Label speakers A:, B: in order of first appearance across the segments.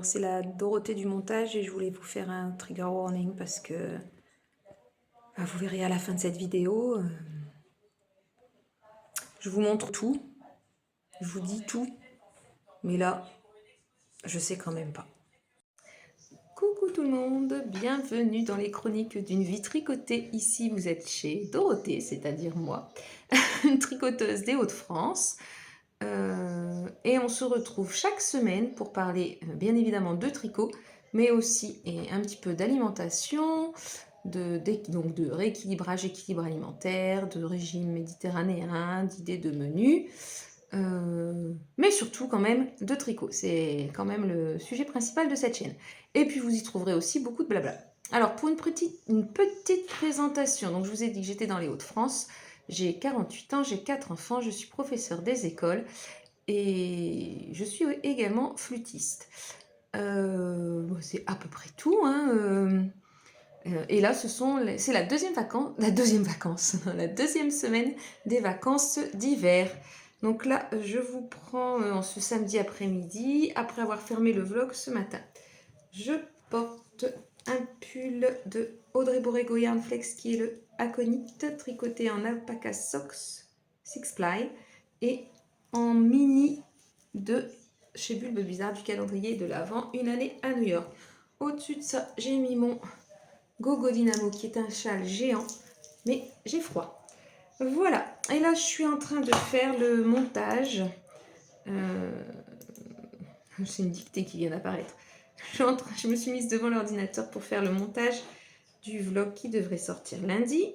A: Alors c'est la Dorothée du montage et je voulais vous faire un trigger warning parce que vous verrez à la fin de cette vidéo, je vous montre tout, je vous dis tout, mais là, je sais quand même pas. Coucou tout le monde, bienvenue dans les chroniques d'une vie tricotée. Ici vous êtes chez Dorothée, c'est-à-dire moi, une tricoteuse des Hauts-de-France. Et on se retrouve chaque semaine pour parler bien évidemment de tricot, mais aussi un petit peu d'alimentation, donc de rééquilibrage, équilibre alimentaire, de régime méditerranéen, d'idées de menus, mais surtout quand même de tricot. C'est quand même le sujet principal de cette chaîne. Et puis vous y trouverez aussi beaucoup de blabla. Alors pour une petite présentation, donc je vous ai dit que j'étais dans les Hauts-de-France, j'ai 48 ans, j'ai 4 enfants, je suis professeure des écoles et je suis également flûtiste. C'est à peu près tout, hein. Et là, c'est la deuxième semaine des vacances d'hiver. Donc là, je vous prends en ce samedi après-midi, après avoir fermé le vlog ce matin. Je porte un pull de Audrey Borrego Yarn Flex qui est le Aconite, tricoté en alpaca socks 6 ply et en mini de chez Bulbe Bizarre du calendrier de l'Avent, une année à New York. Au-dessus de ça, j'ai mis mon Gogo Dynamo qui est un châle géant, mais j'ai froid. Voilà, et là je suis en train de faire le montage. C'est une dictée qui vient d'apparaître. Je me suis mise devant l'ordinateur pour faire le montage du vlog qui devrait sortir lundi.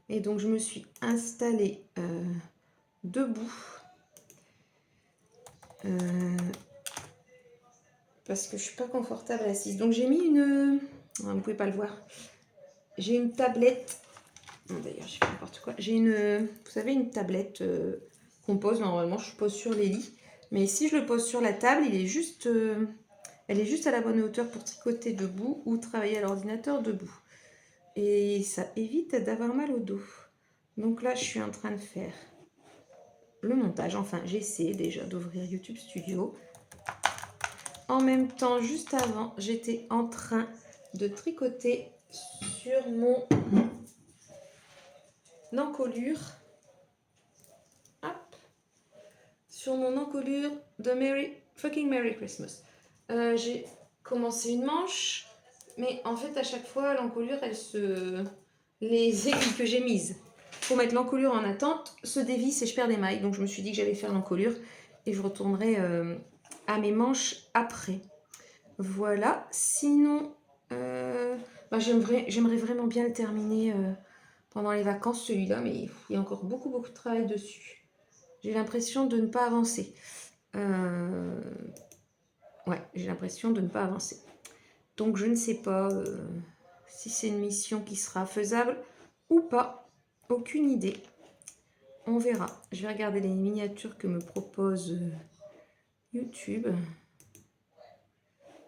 A: Et donc je me suis installée debout. Parce que je suis pas confortable assise. Donc j'ai mis une... vous ne pouvez pas le voir. J'ai une tablette. D'ailleurs, j'ai fait n'importe quoi. J'ai une... Vous savez, une tablette qu'on pose. Normalement, je pose sur les lits. Mais si je le pose sur la table, elle est juste à la bonne hauteur pour tricoter debout ou travailler à l'ordinateur debout. Et ça évite d'avoir mal au dos. Donc là, je suis en train de faire le montage. Enfin, j'essaie déjà d'ouvrir YouTube Studio. En même temps, juste avant, j'étais en train de tricoter sur mon encolure. Hop. Sur mon encolure de Merry Christmas. J'ai commencé une manche, mais en fait, à chaque fois, l'encolure, les aiguilles que j'ai mises pour mettre l'encolure en attente se dévissent et je perds des mailles. Donc, je me suis dit que j'allais faire l'encolure et je retournerai à mes manches après. Voilà. Sinon, j'aimerais vraiment bien le terminer pendant les vacances, celui-là, mais il y a encore beaucoup de travail dessus. J'ai l'impression de ne pas avancer. Ouais, j'ai l'impression de ne pas avancer. Donc, je ne sais pas si c'est une mission qui sera faisable ou pas. Aucune idée. On verra. Je vais regarder les miniatures que me propose YouTube.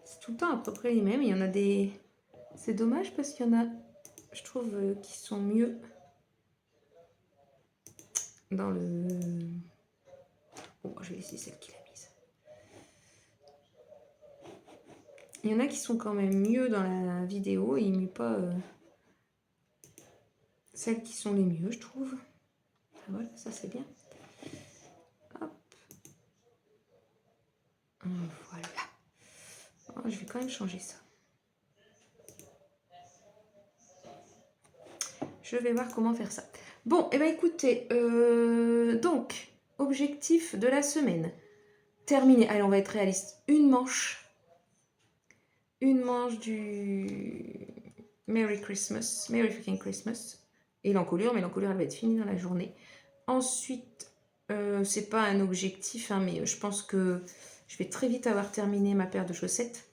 A: C'est tout le temps à peu près les mêmes. Il y en a des... C'est dommage parce qu'il y en a, je trouve, qui sont mieux dans le... Bon, je vais laisser celle qui l'a mise. Il y en a qui sont quand même mieux dans la vidéo et il ne met pas celles qui sont les mieux, je trouve. Voilà, ça c'est bien. Hop. Voilà. Oh, je vais quand même changer ça. Je vais voir comment faire ça. Bon, et eh bien écoutez, donc, objectif de la semaine. Terminé. Allez, on va être réaliste. Une manche du Merry Fucking Christmas. Et l'encolure, mais l'encolure, elle va être finie dans la journée. Ensuite, c'est pas un objectif, hein, mais je pense que je vais très vite avoir terminé ma paire de chaussettes.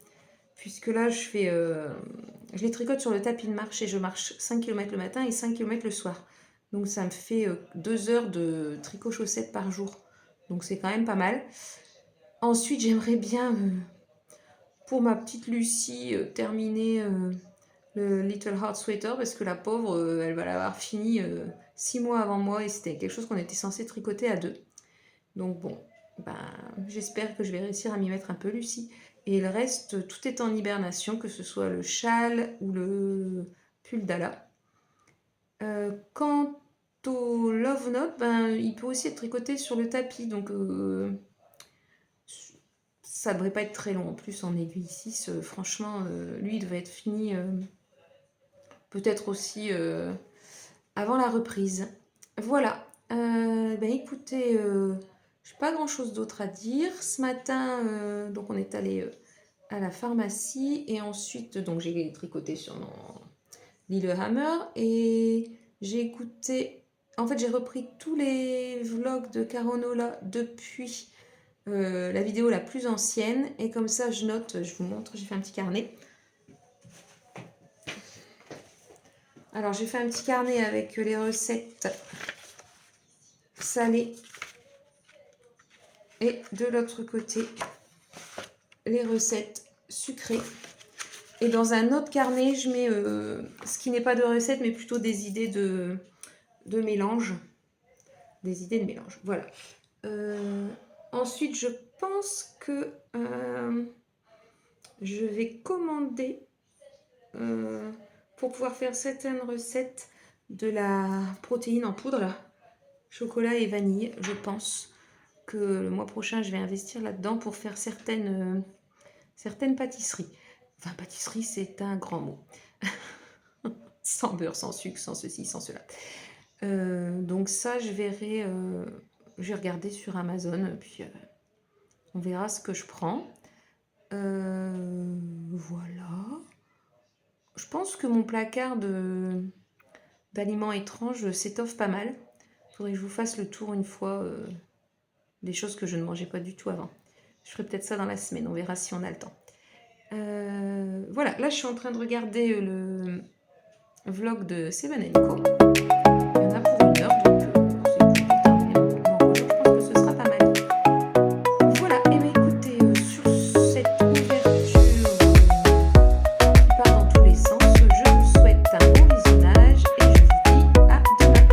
A: Puisque là, je les tricote sur le tapis de marche et je marche 5 km le matin et 5 km le soir. Donc ça me fait 2 heures de tricot chaussettes par jour. Donc c'est quand même pas mal. Ensuite, j'aimerais bien, pour ma petite Lucie, terminer le Little Heart Sweater parce que la pauvre, elle va l'avoir fini 6 mois avant moi et c'était quelque chose qu'on était censé tricoter à 2. Donc bon, ben, j'espère que je vais réussir à m'y mettre un peu, Lucie. Et le reste, tout est en hibernation, que ce soit le châle ou le pull d'Ala. Quant au Love Note, ben, il peut aussi être tricoté sur le tapis, donc ça devrait pas être très long. En plus, en aiguille 6, franchement, lui, il devrait être fini peut-être aussi avant la reprise. Voilà. Ben écoutez, j'ai pas grand-chose d'autre à dire. Ce matin, donc on est allé à la pharmacie et ensuite, donc j'ai tricoté sur mon Lillehammer et j'ai écouté. En fait, j'ai repris tous les vlogs de Caronola depuis la vidéo la plus ancienne et comme ça, je note, je vous montre, j'ai fait un petit carnet. Alors, j'ai fait un petit carnet avec les recettes salées et de l'autre côté, les recettes sucrées. Et dans un autre carnet, je mets ce qui n'est pas de recettes, mais plutôt des idées de mélange. Des idées de mélange, voilà. Ensuite, je pense que je vais commander pour pouvoir faire certaines recettes de la protéine en poudre, chocolat et vanille. Je pense que le mois prochain, je vais investir là-dedans pour faire certaines pâtisseries. Enfin, pâtisserie, c'est un grand mot. Sans beurre, sans sucre, sans ceci, sans cela. Donc ça, je verrai, je vais regarder sur Amazon, puis on verra ce que je prends. Voilà. Je pense que mon placard d'aliments étranges s'étoffe pas mal. Il faudrait que je vous fasse le tour une fois des choses que je ne mangeais pas du tout avant. Je ferai peut-être ça dans la semaine, on verra si on a le temps. Voilà, là je suis en train de regarder le vlog de Seven & Co. Il y en a pour 1 heure, donc c'est plutôt terminé. Donc je pense que ce sera pas mal. Voilà, et bien écoutez, sur cette ouverture qui part dans tous les sens, je vous souhaite un bon visionnage et je vous dis à demain.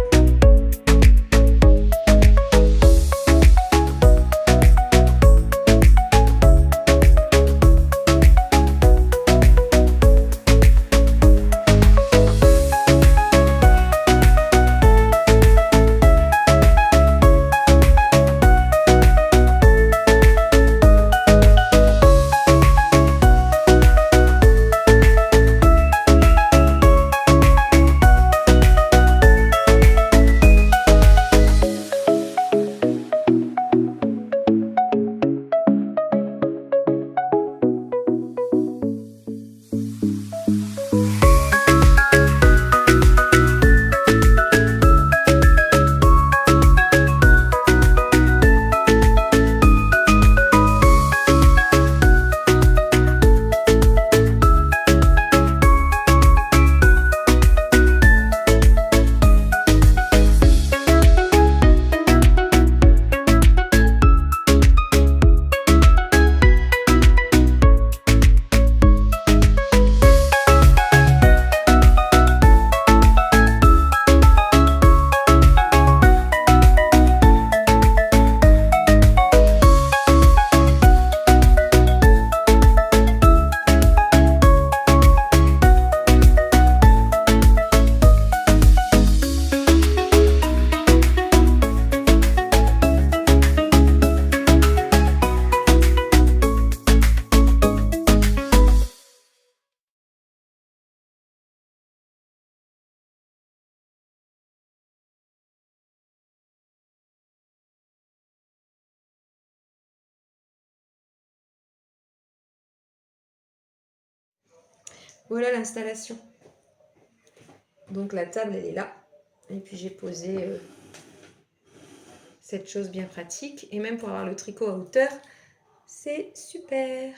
A: Voilà l'installation. Donc la table, elle est là. Et puis j'ai posé cette chose bien pratique. Et même pour avoir le tricot à hauteur, c'est super.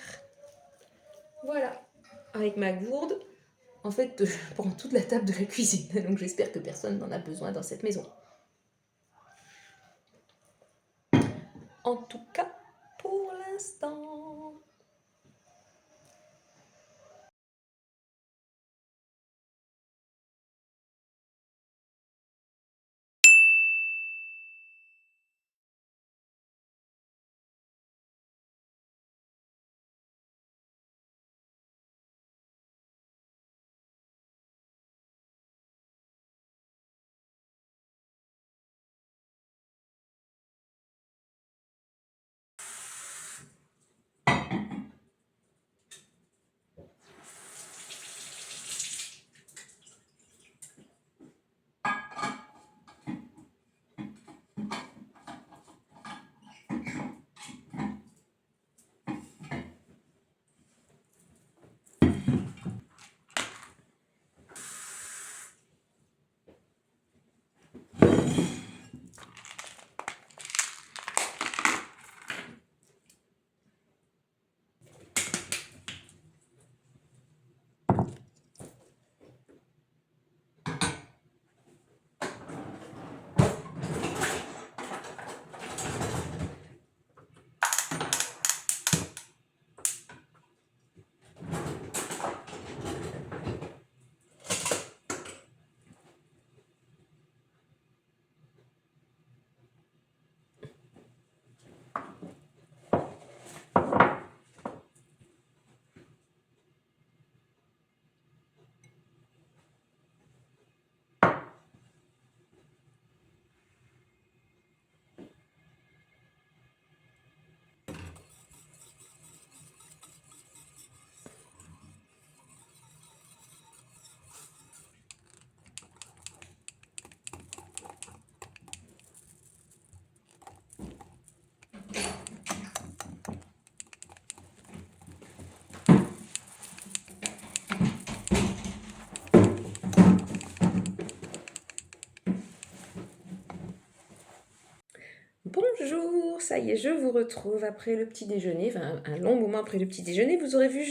A: Voilà. Avec ma gourde, en fait, je prends toute la table de la cuisine. Donc j'espère que personne n'en a besoin dans cette maison. En tout cas, pour l'instant. ça y est, je vous retrouve après le petit déjeuner, enfin un long moment après le petit déjeuner. Vous aurez vu,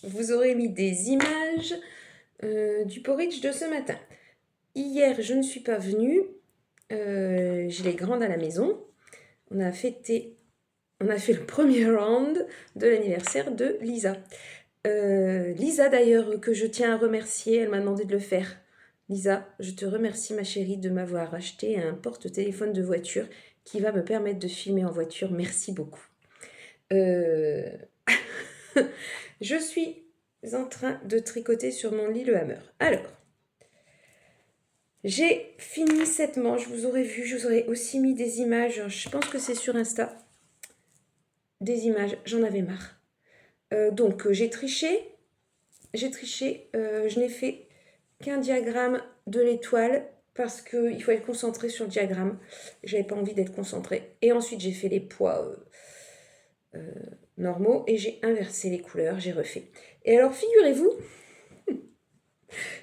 A: vous aurez mis des images du porridge de ce matin. Hier, je ne suis pas venue, j'ai les grandes à la maison. On a fait le premier round de l'anniversaire de Lisa. Lisa d'ailleurs, que je tiens à remercier, elle m'a demandé de le faire. Lisa, je te remercie ma chérie de m'avoir acheté un porte-téléphone de voiture qui va me permettre de filmer en voiture. Merci beaucoup. Je suis en train de tricoter sur mon lit le hammer. Alors, j'ai fini cette manche, vous aurez vu, je vous aurais aussi mis des images, je pense que c'est sur Insta. Des images, j'en avais marre. Donc j'ai triché, je n'ai fait qu'un diagramme de l'étoile parce qu'il faut être concentré sur le diagramme. J'avais pas envie d'être concentrée. Et ensuite j'ai fait les poids normaux et j'ai inversé les couleurs, j'ai refait. Et alors figurez-vous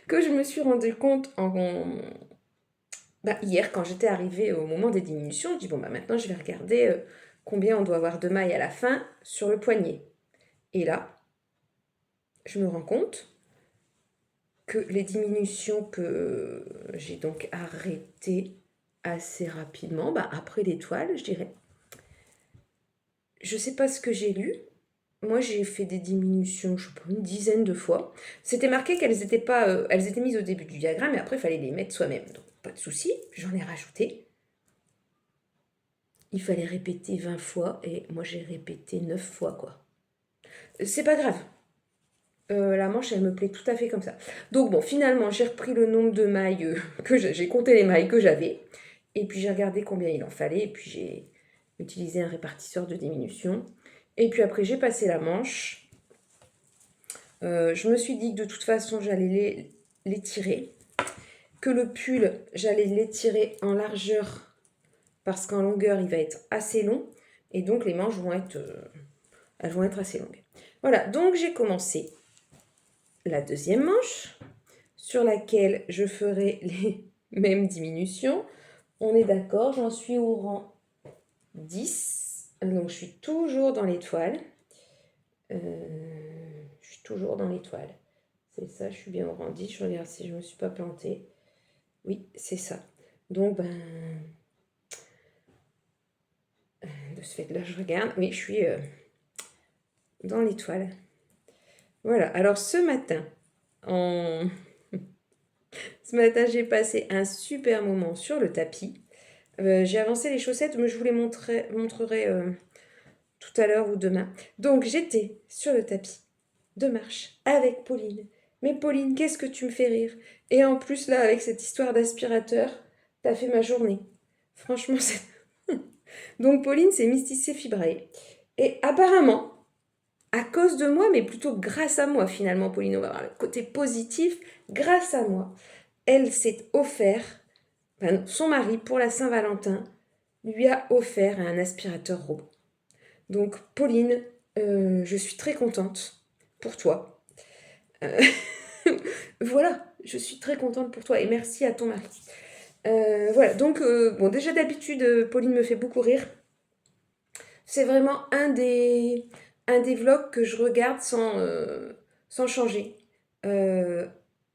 A: que je me suis rendu compte hier quand j'étais arrivée au moment des diminutions, je dis bon maintenant je vais regarder combien on doit avoir de mailles à la fin sur le poignet. Et là, je me rends compte que les diminutions que j'ai donc arrêtées assez rapidement, après l'étoile, je dirais. Je sais pas ce que j'ai lu. Moi, j'ai fait des diminutions, je sais pas, une dizaine de fois. C'était marqué qu'elles étaient pas, elles étaient mises au début du diagramme, et après, il fallait les mettre soi-même. Donc, pas de souci, j'en ai rajouté. Il fallait répéter 20 fois, et moi, j'ai répété 9 fois, quoi. C'est pas grave. La manche, elle me plaît tout à fait comme ça. Donc bon, finalement, j'ai repris le nombre de mailles j'ai compté les mailles que j'avais. Et puis j'ai regardé combien il en fallait. Et puis j'ai utilisé un répartisseur de diminution. Et puis après, j'ai passé la manche. Je me suis dit que de toute façon, j'allais l'étirer. Que le pull, j'allais l'étirer en largeur. Parce qu'en longueur, il va être assez long. Et donc les manches elles vont être assez longues. Voilà, donc j'ai commencé la deuxième manche sur laquelle je ferai les mêmes diminutions. On est d'accord, j'en suis au rang 10. Donc je suis toujours dans l'étoile. Je suis toujours dans l'étoile. C'est ça, je suis bien au rang 10. Je regarde si je ne me suis pas plantée. Oui, c'est ça. Donc, de ce fait-là, je regarde. Oui, je suis dans l'étoile. Voilà, alors ce matin, j'ai passé un super moment sur le tapis. J'ai avancé les chaussettes, mais je vous les montrerai tout à l'heure ou demain. Donc j'étais sur le tapis de marche avec Pauline. Mais Pauline, qu'est-ce que tu me fais rire? Et en plus là, avec cette histoire d'aspirateur, t'as fait ma journée. Franchement, c'est... Donc Pauline s'est mystissée fibrée. Et apparemment, à cause de moi, mais plutôt grâce à moi finalement, Pauline, on va voir le côté positif, grâce à moi, elle s'est offert, son mari, pour la Saint-Valentin, lui a offert un aspirateur robot. Donc, Pauline, je suis très contente pour toi. Voilà, je suis très contente pour toi et merci à ton mari. Voilà, donc, bon, déjà d'habitude, Pauline me fait beaucoup rire. C'est vraiment un des vlogs que je regarde sans changer.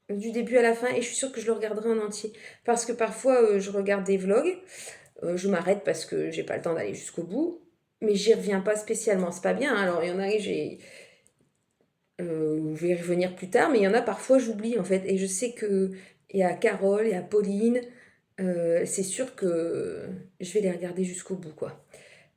A: Du début à la fin, et je suis sûre que je le regarderai en entier. Parce que parfois, je regarde des vlogs, je m'arrête parce que j'ai pas le temps d'aller jusqu'au bout, mais j'y reviens pas spécialement. C'est pas bien, hein. Alors il y en a, je vais y revenir plus tard, mais il y en a parfois, j'oublie en fait. Et je sais qu'il y a Carole, il y a Pauline, c'est sûr que je vais les regarder jusqu'au bout, quoi.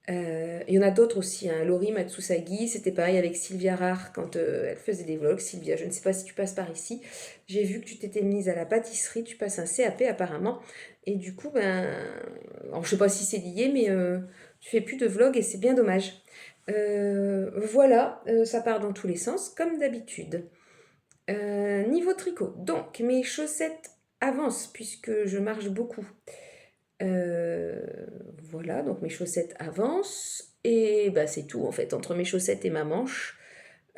A: Il y en a d'autres aussi, hein. Laurie Matsusagi, c'était pareil avec Sylvia Rare quand elle faisait des vlogs. Sylvia, je ne sais pas si tu passes par ici. J'ai vu que tu t'étais mise à la pâtisserie, tu passes un CAP apparemment. Et du coup, alors, je ne sais pas si c'est lié, mais tu fais plus de vlogs et c'est bien dommage. Voilà, ça part dans tous les sens, comme d'habitude. Niveau tricot, donc mes chaussettes avancent puisque je marche beaucoup. Voilà, donc mes chaussettes avancent et c'est tout en fait, entre mes chaussettes et ma manche.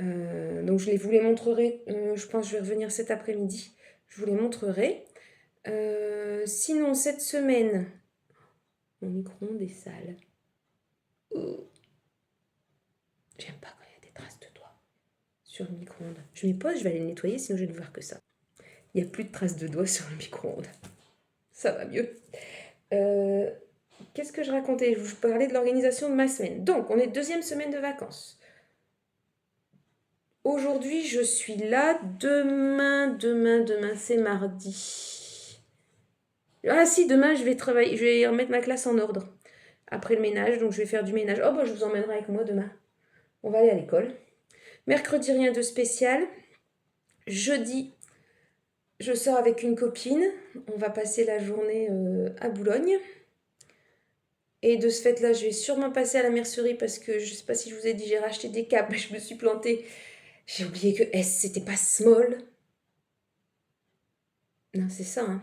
A: Donc je vous les montrerai, je pense que je vais revenir cet après-midi, je vous les montrerai. Sinon cette semaine, mon micro-ondes est sale. J'aime pas quand il y a des traces de doigts sur le micro-ondes. Je mets pause, je vais aller le nettoyer, sinon je vais ne voir que ça. Il n'y a plus de traces de doigts sur le micro-ondes. Ça va mieux. Qu'est-ce que je racontais? Je vous parlais de l'organisation de ma semaine. Donc, on est deuxième semaine de vacances. Aujourd'hui, je suis là. Demain, c'est mardi. Ah si, demain, je vais travailler. Je vais remettre ma classe en ordre. Après le ménage, donc je vais faire du ménage. Oh, bah, je vous emmènerai avec moi demain. On va aller à l'école. Mercredi, rien de spécial. Jeudi, je sors avec une copine. On va passer la journée à Boulogne. Et de ce fait-là, je vais sûrement passer à la mercerie parce que je ne sais pas si je vous ai dit, j'ai racheté des câbles, je me suis plantée. J'ai oublié que S, c'était pas small. Non, c'est ça, hein.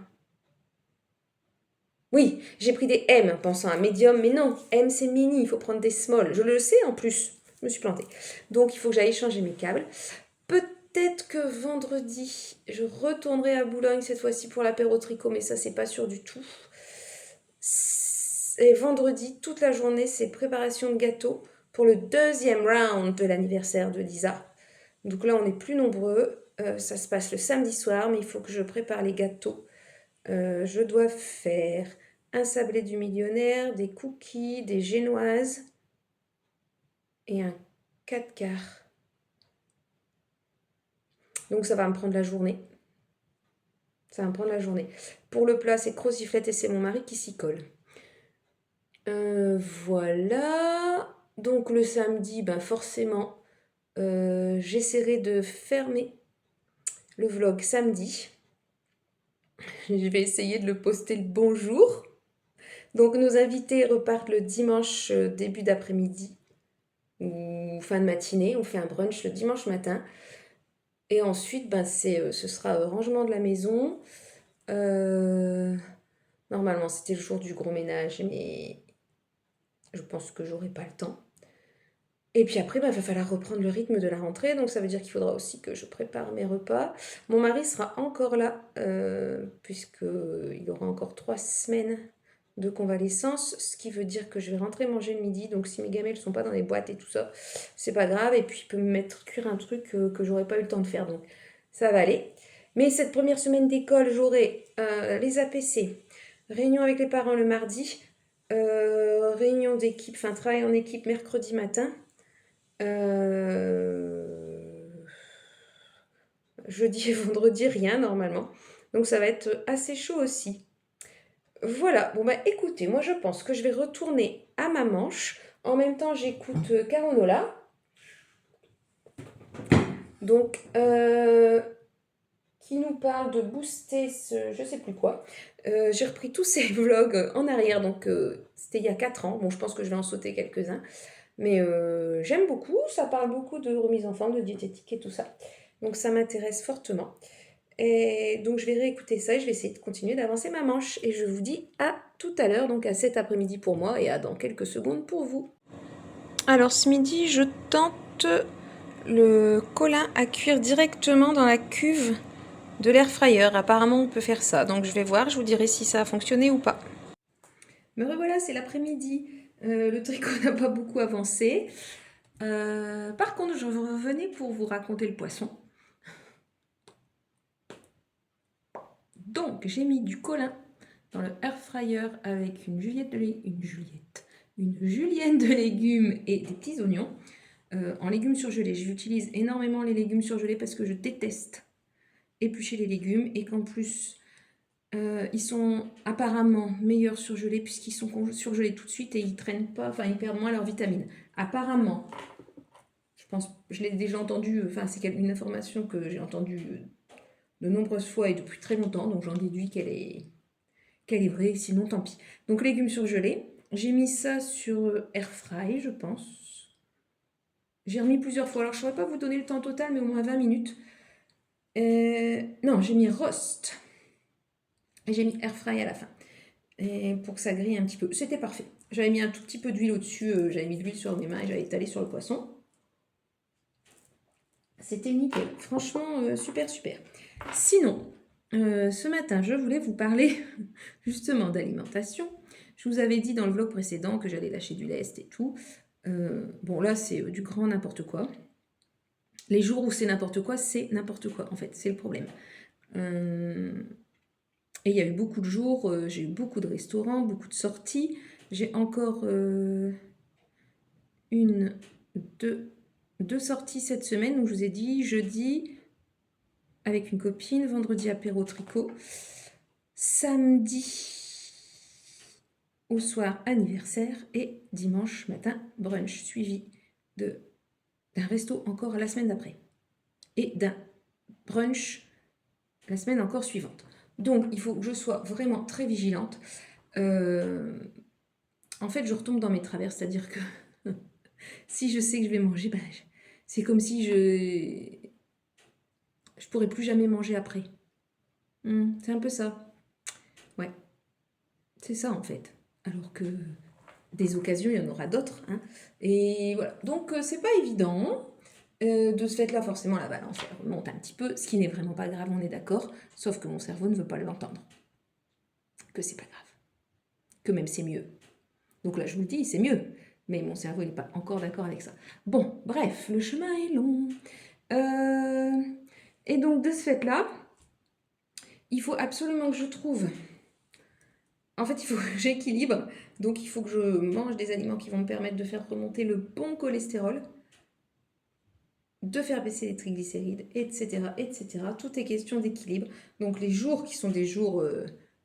A: Oui, j'ai pris des M pensant à medium, mais non, M c'est mini, il faut prendre des small. Je le sais en plus, je me suis plantée. Donc il faut que j'aille changer mes câbles. Peut-être que vendredi, je retournerai à Boulogne cette fois-ci pour l'apéro tricot, mais ça c'est pas sûr du tout. Et vendredi, toute la journée, c'est préparation de gâteaux pour le deuxième round de l'anniversaire de Lisa. Donc là, on est plus nombreux. Ça se passe le samedi soir, mais il faut que je prépare les gâteaux. Je dois faire un sablé du millionnaire, des cookies, des génoises et un 4 quarts. Donc ça va me prendre la journée. Ça va me prendre la journée. Pour le plat, c'est croziflette et c'est mon mari qui s'y colle. Voilà. Donc le samedi, ben forcément, j'essaierai de fermer le vlog samedi. Je vais essayer de le poster le bonjour. Donc nos invités repartent le dimanche début d'après-midi ou fin de matinée. On fait un brunch le dimanche matin. Et ensuite, ben, ce sera rangement de la maison. Normalement, c'était le jour du gros ménage, mais je pense que j'aurai pas le temps. Et puis après, il va falloir reprendre le rythme de la rentrée, donc ça veut dire qu'il faudra aussi que je prépare mes repas. Mon mari sera encore là, puisqu'il aura encore 3 semaines de convalescence, ce qui veut dire que je vais rentrer manger le midi, donc si mes gamelles ne sont pas dans les boîtes et tout ça, c'est pas grave, et puis il peut me mettre cuire un truc que j'aurais pas eu le temps de faire, donc ça va aller. Mais cette première semaine d'école, j'aurai les APC, réunion avec les parents le mardi, réunion d'équipe, enfin travail en équipe mercredi matin, jeudi et vendredi, rien normalement. Donc ça va être assez chaud aussi. Voilà, bon bah écoutez, moi je pense que je vais retourner à ma manche. En même temps, j'écoute Caronola. Donc, qui nous parle de booster ce je sais plus quoi. J'ai repris tous ces vlogs en arrière, donc c'était il y a 4 ans. Bon, je pense que je vais en sauter quelques-uns. Mais j'aime beaucoup, ça parle beaucoup de remise en forme, de diététique et tout ça. Donc ça m'intéresse fortement. Et donc je vais réécouter ça et je vais essayer de continuer d'avancer ma manche. Et je vous dis à tout à l'heure, donc à cet après-midi pour moi et à dans quelques secondes pour vous. Alors ce midi, je tente le colin à cuire directement dans la cuve de l'air fryer. Apparemment, on peut faire ça. Donc je vais voir, je vous dirai si ça a fonctionné ou pas. Me revoilà, c'est l'après-midi. Le tricot n'a pas beaucoup avancé. Par contre, je revenais pour vous raconter le poisson. Donc, j'ai mis du colin dans le air fryer avec une julienne de légumes et des petits oignons. En légumes surgelés, j'utilise énormément les légumes surgelés parce que je déteste éplucher les légumes et qu'en plus, ils sont apparemment meilleurs surgelés puisqu'ils sont surgelés tout de suite et ils traînent pas, enfin ils perdent moins leurs vitamines. Apparemment, je l'ai déjà entendu, enfin c'est une information que j'ai entendue de nombreuses fois et depuis très longtemps, donc j'en déduis qu'elle est vraie, sinon tant pis. Donc légumes surgelés, j'ai mis ça sur air fry, je pense. J'ai remis plusieurs fois, alors je ne saurais pas vous donner le temps total, mais au moins 20 minutes. Non, j'ai mis roast. Et j'ai mis air fry à la fin. Et pour que ça grille un petit peu. C'était parfait. J'avais mis un tout petit peu d'huile au-dessus, j'avais mis de l'huile sur mes mains et j'avais étalé sur le poisson. C'était nickel. Franchement, super, super. Sinon, ce matin, je voulais vous parler justement d'alimentation. Je vous avais dit dans le vlog précédent que j'allais lâcher du lest et tout. Bon, là, c'est du grand n'importe quoi. Les jours où c'est n'importe quoi, en fait, c'est le problème. Et il y a eu beaucoup de jours, j'ai eu beaucoup de restaurants, beaucoup de sorties. J'ai encore deux sorties cette semaine où je vous ai dit jeudi avec une copine, vendredi apéro tricot, samedi au soir anniversaire et dimanche matin brunch suivi d'un resto encore la semaine d'après et d'un brunch la semaine encore suivante. Donc il faut que je sois vraiment très vigilante. En fait, je retombe dans mes travers, c'est-à-dire que si je sais que je vais manger, ben, c'est comme si je pourrais plus jamais manger après. C'est un peu ça. Ouais, c'est ça en fait. Alors que des occasions, il y en aura d'autres. Hein. Et voilà, donc c'est pas évident. De ce fait-là, forcément, la balance elle remonte un petit peu, ce qui n'est vraiment pas grave, on est d'accord, sauf que mon cerveau ne veut pas l'entendre. Que c'est pas grave. Que même c'est mieux. Donc là, je vous le dis, c'est mieux. Mais mon cerveau n'est pas encore d'accord avec ça. Bon, bref, le chemin est long. Et donc, de ce fait-là, il faut absolument que je trouve... En fait, il faut que j'équilibre. Donc, il faut que je mange des aliments qui vont me permettre de faire remonter le bon cholestérol, de faire baisser les triglycérides, etc., etc. Tout est question d'équilibre. Donc, les jours qui sont des jours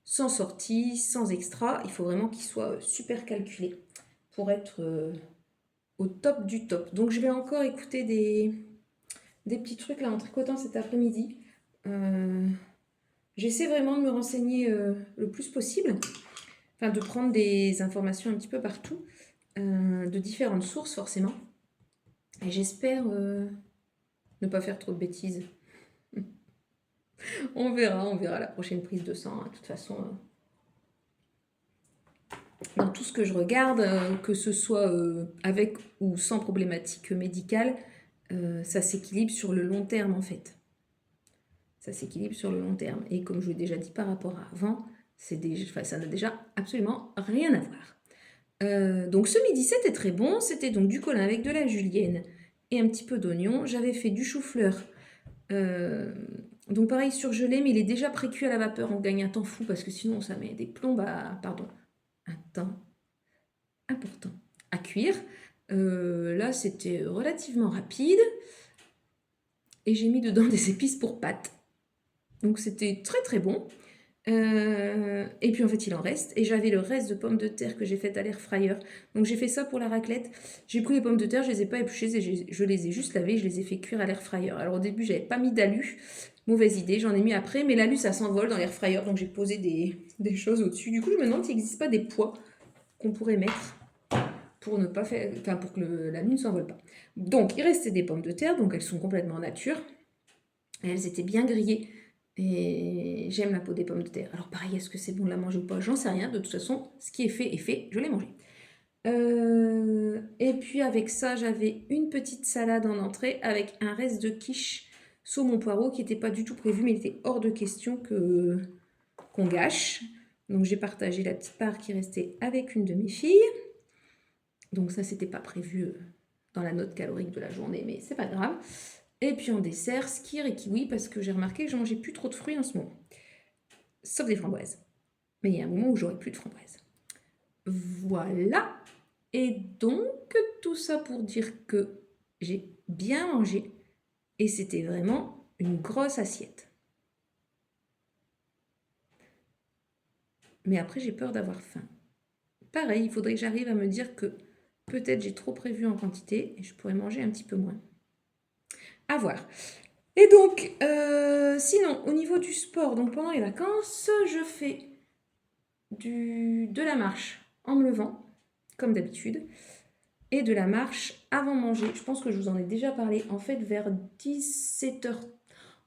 A: sans sortie, sans extra, il faut vraiment qu'ils soient super calculés pour être au top du top. Donc, je vais encore écouter des petits trucs là en tricotant cet après-midi. J'essaie vraiment de me renseigner le plus possible. Enfin, de prendre des informations un petit peu partout, de différentes sources forcément. Et j'espère ne pas faire trop de bêtises. On verra la prochaine prise de sang. De toute façon, dans tout ce que je regarde, que ce soit avec ou sans problématique médicale, ça s'équilibre sur le long terme en fait. Ça s'équilibre sur le long terme. Et comme je vous l'ai déjà dit par rapport à avant, ça n'a déjà absolument rien à voir. Donc ce midi c'était très bon, c'était donc du colin avec de la julienne et un petit peu d'oignon. J'avais fait du chou-fleur, donc pareil surgelé, mais il est déjà pré-cuit à la vapeur. On gagne un temps fou parce que sinon ça met des plombes un temps important à cuire. Là c'était relativement rapide et j'ai mis dedans des épices pour pâtes. Donc c'était très très bon. Et puis en fait il en reste, et j'avais le reste de pommes de terre que j'ai fait à l'air fryer, donc j'ai fait ça pour la raclette. J'ai pris les pommes de terre, je les ai pas épluchées et je les ai juste lavées, je les ai fait cuire à l'air fryer. Alors au début j'avais pas mis d'alu, mauvaise idée, j'en ai mis après, mais l'alu ça s'envole dans l'air fryer, donc j'ai posé des choses au-dessus. Du coup je me demande s'il n'existe pas des poids qu'on pourrait mettre pour ne pas faire, enfin pour que l'alu ne s'envole pas. Donc il restait des pommes de terre, donc elles sont complètement nature, et elles étaient bien grillées. Et j'aime la peau des pommes de terre. Alors pareil, est-ce que c'est bon de la manger ou pas? J'en sais rien. De toute façon, ce qui est fait, je l'ai mangé. Et puis avec ça, j'avais une petite salade en entrée avec un reste de quiche saumon poireau qui n'était pas du tout prévu, mais il était hors de question qu'on gâche. Donc j'ai partagé la petite part qui restait avec une de mes filles. Donc ça, c'était pas prévu dans la note calorique de la journée, mais c'est pas grave. Et puis en dessert, skir et kiwi, parce que j'ai remarqué que je mangeais plus trop de fruits en ce moment. Sauf des framboises. Mais il y a un moment où j'aurai plus de framboises. Voilà. Et donc, tout ça pour dire que j'ai bien mangé. Et c'était vraiment une grosse assiette. Mais après, j'ai peur d'avoir faim. Pareil, il faudrait que j'arrive à me dire que peut-être j'ai trop prévu en quantité et je pourrais manger un petit peu moins. À voir. Et donc, sinon, au niveau du sport, donc pendant les vacances, je fais de la marche en me levant, comme d'habitude, et de la marche avant manger. Je pense que je vous en ai déjà parlé. En fait, vers 17h,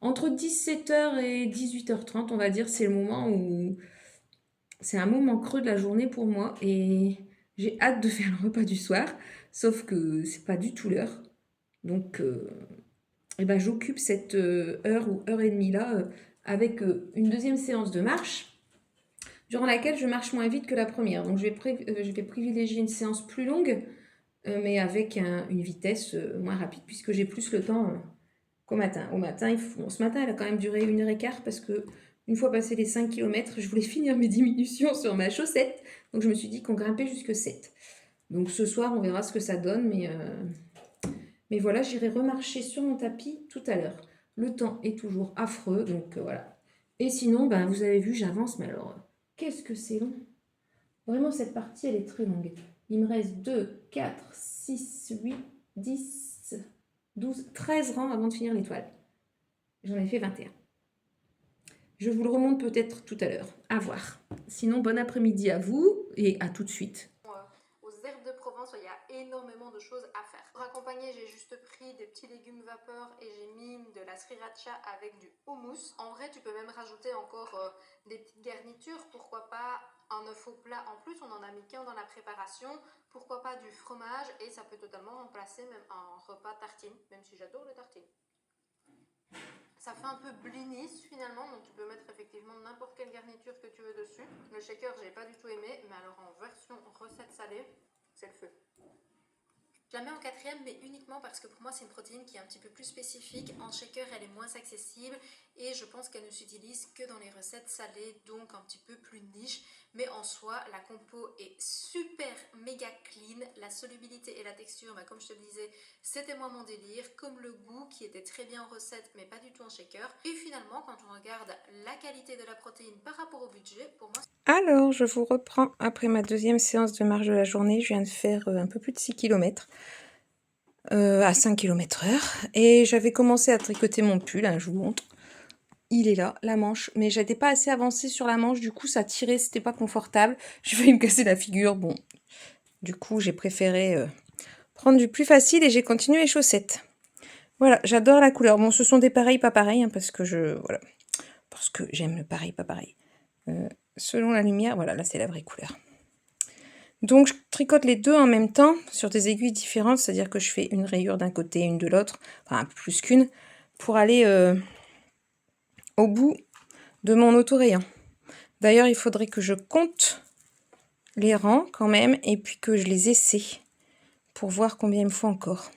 A: entre 17h et 18h30, on va dire, c'est le moment où c'est un moment creux de la journée pour moi et j'ai hâte de faire le repas du soir, sauf que c'est pas du tout l'heure. Donc, j'occupe cette heure ou heure et demie là avec une deuxième séance de marche. durant laquelle je marche moins vite que la première. Donc je vais privilégier une séance plus longue, mais avec une vitesse moins rapide, puisque j'ai plus le temps qu'au matin. Au matin, bon, ce matin, elle a quand même duré 1h15 parce que une fois passé les 5 km, je voulais finir mes diminutions sur ma chaussette. Donc je me suis dit qu'on grimpait jusque 7. Donc ce soir, on verra ce que ça donne, mais voilà, j'irai remarcher sur mon tapis tout à l'heure. Le temps est toujours affreux, donc voilà. Et sinon, ben, vous avez vu, j'avance, mais alors, qu'est-ce que c'est long. Vraiment, cette partie, elle est très longue. Il me reste 2, 4, 6, 8, 10, 12, 13 rangs avant de finir l'étoile. J'en ai fait 21. Je vous le remonte peut-être tout à l'heure. À voir. Sinon, bon après-midi à vous et à tout de suite.
B: Aux herbes de Provence, il y a énormément de choses à faire. Pour accompagner, j'ai juste pris des petits légumes vapeur et j'ai mis de la sriracha avec du houmous. En vrai, tu peux même rajouter encore des petites garnitures. Pourquoi pas un œuf au plat en plus, on en a mis qu'un dans la préparation. Pourquoi pas du fromage et ça peut totalement remplacer même un repas tartine, même si j'adore les tartines. Ça fait un peu blinis finalement, donc tu peux mettre effectivement n'importe quelle garniture que tu veux dessus. Le shaker, j'ai pas du tout aimé, mais alors en version recette salée, c'est le feu. Je la mets en quatrième, mais uniquement parce que pour moi c'est une protéine qui est un petit peu plus spécifique. En shaker, elle est moins accessible et je pense qu'elle ne s'utilise que dans les recettes salées, donc un petit peu plus niche. Mais en soi, la compo est super méga clean. La solubilité et la texture, comme je te le disais, c'était moi mon délire. Comme le goût qui était très bien en recette, mais pas du tout en shaker. Et finalement, quand on regarde la qualité de la protéine par rapport au budget, pour moi...
A: Alors, je vous reprends après ma deuxième séance de marche de la journée. Je viens de faire un peu plus de 6 km. À 5 km/h. Et j'avais commencé à tricoter mon pull, hein, je vous montre. Il est là, la manche. Mais j'étais pas assez avancée sur la manche, du coup ça tirait, c'était pas confortable. Je vais me casser la figure, bon. Du coup j'ai préféré prendre du plus facile et j'ai continué les chaussettes. Voilà, j'adore la couleur. Bon, ce sont des pareils, pas pareils, hein, parce que voilà. Parce que j'aime le pareil, pas pareil. Selon la lumière, voilà, là c'est la vraie couleur. Donc je tricote les deux en même temps sur des aiguilles différentes, c'est-à-dire que je fais une rayure d'un côté, une de l'autre, enfin un peu plus qu'une, pour aller au bout de mon auto-rayon. D'ailleurs, il faudrait que je compte les rangs quand même et puis que je les essaie pour voir combien il me faut encore.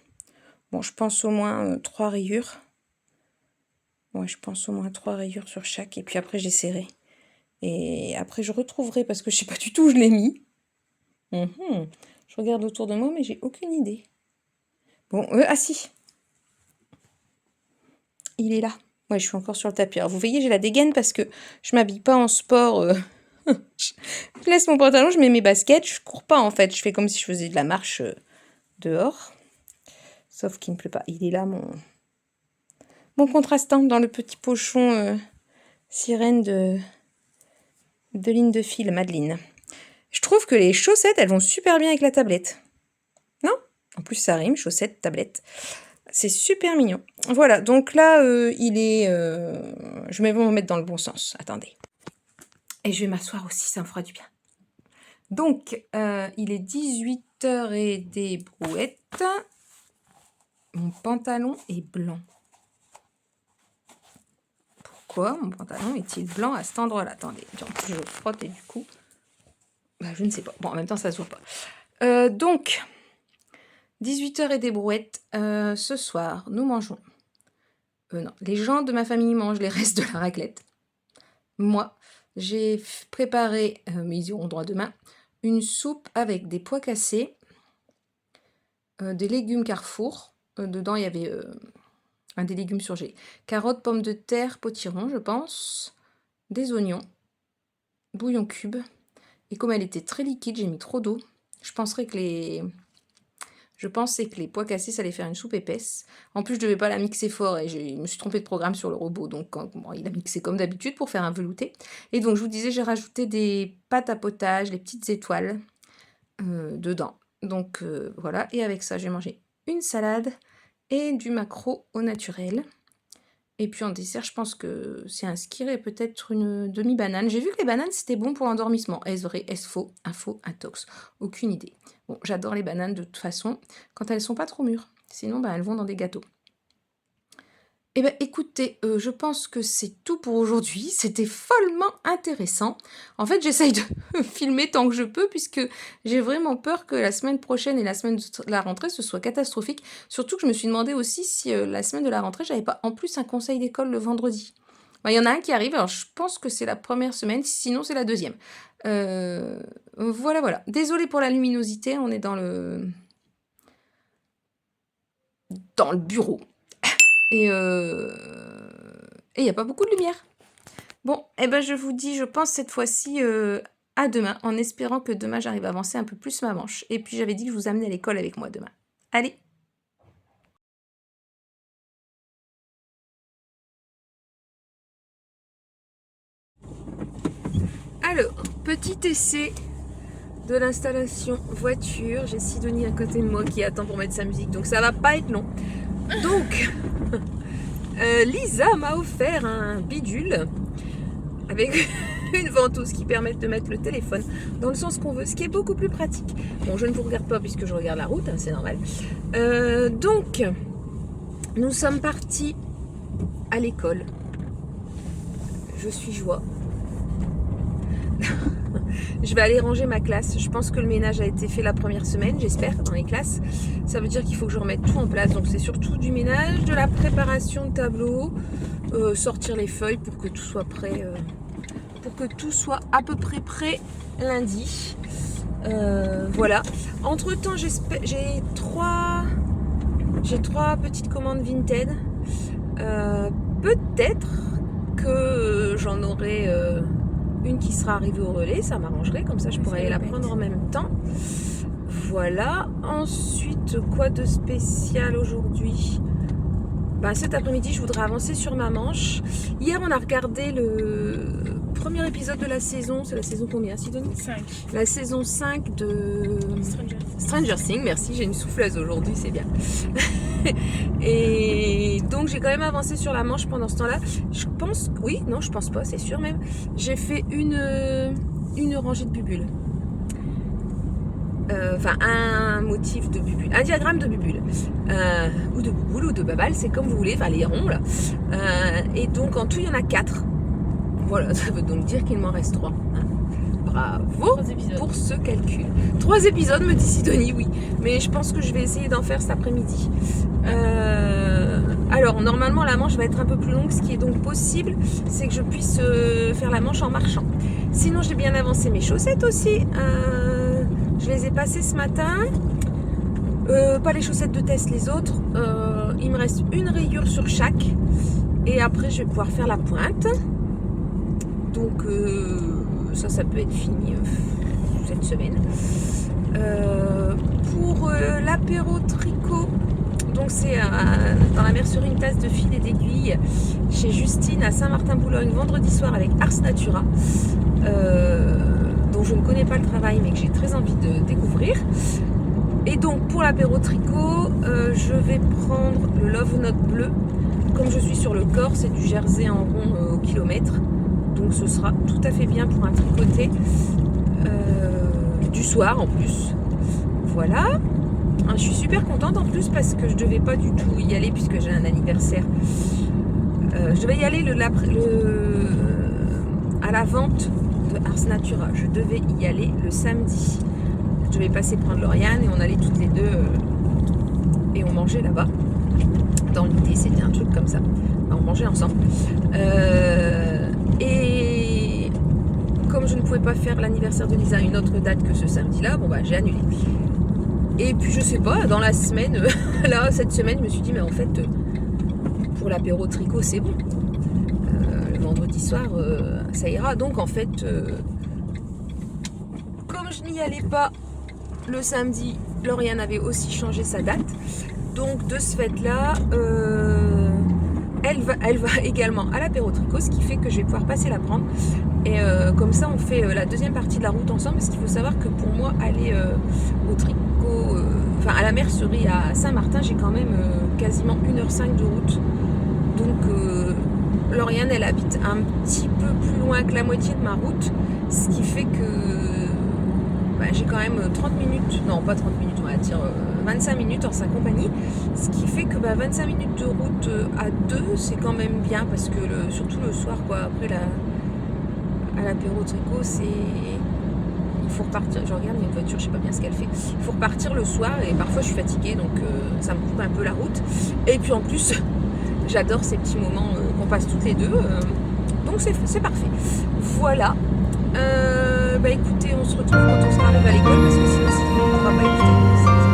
A: Bon, je pense au moins 3 rayures. Ouais, je pense au moins 3 rayures sur chaque et puis après j'essaierai. Et après je retrouverai parce que je sais pas du tout où je l'ai mis. Je regarde autour de moi mais j'ai aucune idée. Bon, ah si, il est là. Ouais, je suis encore sur le tapis. Alors vous voyez, j'ai la dégaine parce que je m'habille pas en sport. Je laisse mon pantalon, je mets mes baskets, je cours pas en fait. Je fais comme si je faisais de la marche dehors. Sauf qu'il ne pleut pas. Il est là, mon contrastant dans le petit pochon sirène de ligne de fil, Madeleine. Je trouve que les chaussettes, elles vont super bien avec la tablette. Non? En plus, ça rime, chaussettes, tablette. C'est super mignon. Voilà, donc là, il est... je vais me mettre dans le bon sens. Attendez. Et je vais m'asseoir aussi, ça me fera du bien. Donc, il est 18h et des brouettes. Mon pantalon est blanc. Pourquoi mon pantalon est-il blanc à cet endroit-là? Attendez, je frotte et du coup... je ne sais pas. Bon, en même temps, ça se voit pas. Donc, 18h et des brouettes. Ce soir, nous mangeons... non, les gens de ma famille mangent les restes de la raclette. Moi, j'ai préparé, mais ils auront droit demain, une soupe avec des pois cassés, des légumes Carrefour. Dedans, il y avait des légumes surgelés. Carottes, pommes de terre, potiron, je pense. Des oignons. Bouillon cube. Et comme elle était très liquide, j'ai mis trop d'eau. Je pensais que les pois cassés, ça allait faire une soupe épaisse. En plus, je devais pas la mixer fort et je me suis trompée de programme sur le robot. Donc, bon, il a mixé comme d'habitude pour faire un velouté. Et donc, je vous disais, j'ai rajouté des pâtes à potage, les petites étoiles dedans. Donc, voilà. Et avec ça, j'ai mangé une salade et du maquereau au naturel. Et puis en dessert, je pense que c'est un skir et peut-être une demi-banane. J'ai vu que les bananes, c'était bon pour l'endormissement. Est-ce vrai, est-ce faux? Info, intox. Aucune idée. Bon, j'adore les bananes de toute façon, quand elles sont pas trop mûres. Sinon, elles vont dans des gâteaux. Eh ben, écoutez, je pense que c'est tout pour aujourd'hui. C'était follement intéressant. En fait, j'essaye de filmer tant que je peux puisque j'ai vraiment peur que la semaine prochaine et la semaine de la rentrée, ce soit catastrophique. Surtout que je me suis demandé aussi si, la semaine de la rentrée, j'avais pas en plus un conseil d'école le vendredi. Bah, il y en a un qui arrive, alors je pense que c'est la première semaine, sinon c'est la deuxième. Voilà, voilà. Désolée pour la luminosité, on est dans le bureau. Et il n'y a pas beaucoup de lumière. Bon, eh ben je vous dis, je pense cette fois-ci à demain, en espérant que demain j'arrive à avancer un peu plus ma manche. Et puis j'avais dit que je vous amenais à l'école avec moi demain. Allez! Alors, petit essai de l'installation voiture. J'ai Sidonie à côté de moi qui attend pour mettre sa musique, donc ça va pas être long. Donc, Lisa m'a offert un bidule avec une ventouse qui permet de mettre le téléphone dans le sens qu'on veut, ce qui est beaucoup plus pratique. Bon, je ne vous regarde pas puisque je regarde la route, hein, c'est normal. Donc, nous sommes partis à l'école. Je suis joie. Je vais aller ranger ma classe. Je pense que le ménage a été fait la première semaine, j'espère, dans les classes. Ça veut dire qu'il faut que je remette tout en place. Donc c'est surtout du ménage, de la préparation de tableau, sortir les feuilles pour que tout soit prêt, pour que tout soit à peu près prêt lundi. Voilà. Entre temps, j'ai trois petites commandes Vinted. Peut-être que j'en aurai une qui sera arrivée au relais, ça m'arrangerait, comme ça je pourrais aller la prendre en même temps. Voilà. Ensuite, quoi de spécial aujourd'hui? Cet après-midi, je voudrais avancer sur ma manche. Hier, on a regardé le premier épisode de la saison. C'est la saison combien, Sidonie?
C: 5.
A: La saison 5 de Stranger Things. Merci, j'ai une souffleuse aujourd'hui, c'est bien. Et donc, j'ai quand même avancé sur la manche pendant ce temps-là. Je pense, oui, non, je pense pas, c'est sûr même. J'ai fait une rangée de bubules. Un motif de bubule, un diagramme de bubule, ou de bouboule ou de babal, c'est comme vous voulez, enfin les ronds là. Et donc en tout il y en a 4. Voilà, ça veut donc dire qu'il m'en reste 3. Bravo pour ce calcul. 3 épisodes, me dit Sidonie, oui. Mais je pense que je vais essayer d'en faire cet après-midi. Alors normalement la manche va être un peu plus longue, ce qui est donc possible, c'est que je puisse faire la manche en marchant. Sinon j'ai bien avancé mes chaussettes aussi. Je les ai passées ce matin. Pas les chaussettes de test, les autres. Il me reste une rayure sur chaque. Et après, je vais pouvoir faire la pointe. Donc, ça peut être fini cette semaine. Pour l'apéro tricot, donc c'est dans la mercerie Une Tasse de Fil et d'Aiguille chez Justine à Saint-Martin-Boulogne, vendredi soir avec Ars Natura. Dont je ne connais pas le travail mais que j'ai très envie de découvrir. Et donc pour l'apéro tricot, je vais prendre le Love Note bleu. Comme je suis sur le corps, c'est du jersey en rond au kilomètre. Donc ce sera tout à fait bien pour un tricoté du soir en plus. Voilà. Je suis super contente en plus parce que je devais pas du tout y aller puisque j'ai un anniversaire. Je devais y aller à la vente de Ars Natura. Je devais y aller le samedi. Je devais passer prendre Lauriane et on allait toutes les deux et on mangeait là-bas. Dans l'idée, c'était un truc comme ça. On mangeait ensemble. Et comme je ne pouvais pas faire l'anniversaire de Lisa à une autre date que ce samedi-là, j'ai annulé. Et puis je sais pas, dans la semaine, cette semaine, je me suis dit, mais en fait, pour l'apéro tricot, c'est bon. Le vendredi soir, ça ira. Donc en fait, comme je n'y allais pas le samedi, Lauriane avait aussi changé sa date. Donc de ce fait-là, elle va également à l'apéro tricot, ce qui fait que je vais pouvoir passer la prendre. Et comme ça, on fait la deuxième partie de la route ensemble, parce qu'il faut savoir que pour moi, aller au tricot, à la mercerie à Saint-Martin, j'ai quand même quasiment 1h05 de route. Donc Lauriane, elle habite un petit peu plus loin que la moitié de ma route, ce qui fait que j'ai quand même 30 minutes, non pas 30 minutes, on va dire 25 minutes en sa compagnie, ce qui fait que 25 minutes de route à deux, c'est quand même bien, parce que surtout le soir, quoi, après à l'apéro tricot, il faut repartir. Je regarde, il y a une voiture, je sais pas bien ce qu'elle fait. Il faut repartir le soir et parfois je suis fatiguée, donc ça me coupe un peu la route. Et puis en plus, j'adore ces petits moments qu'on passe toutes les deux, donc c'est parfait. Voilà. Écoutez, on se retrouve quand on sera arrivé à l'école, parce que sinon on ne pourra pas écouter.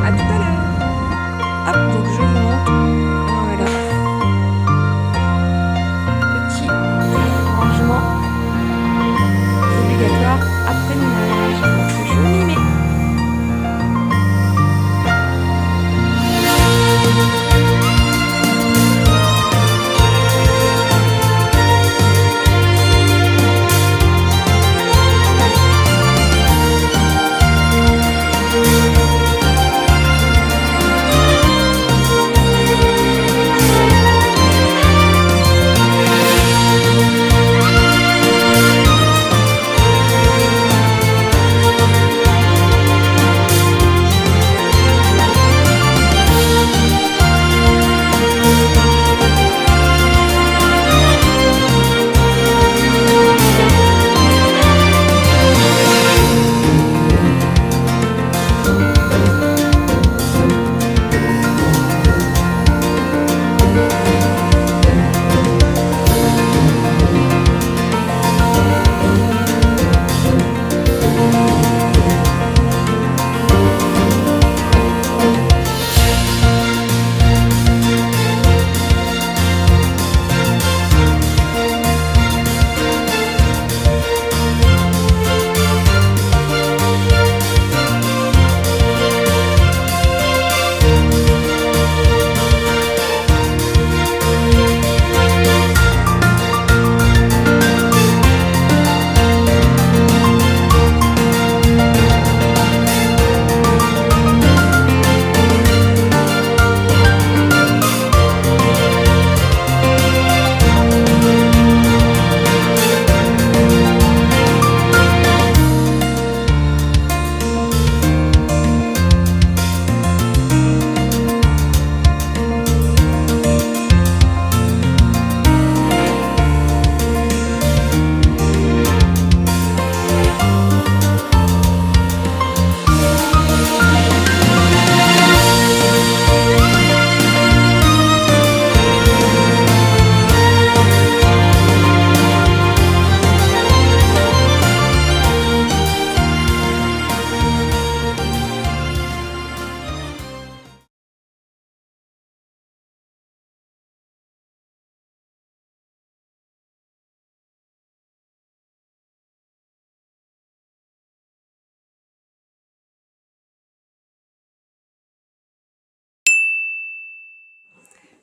A: À tout à l'heure. Hop, donc je vous montre. Voilà. Petit rangement obligatoire après ménage. Donc je m'y mets.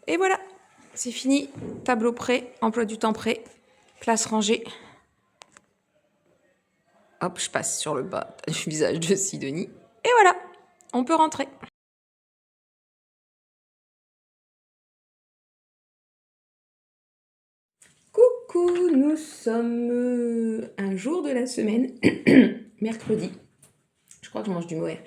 A: Et voilà, c'est fini. Tableau prêt, emploi du temps prêt, classe rangée. Hop, je passe sur le bas du visage de Sidonie. Et voilà, on peut rentrer. Coucou, nous sommes un jour de la semaine, mercredi. Je crois que je mange du mohair.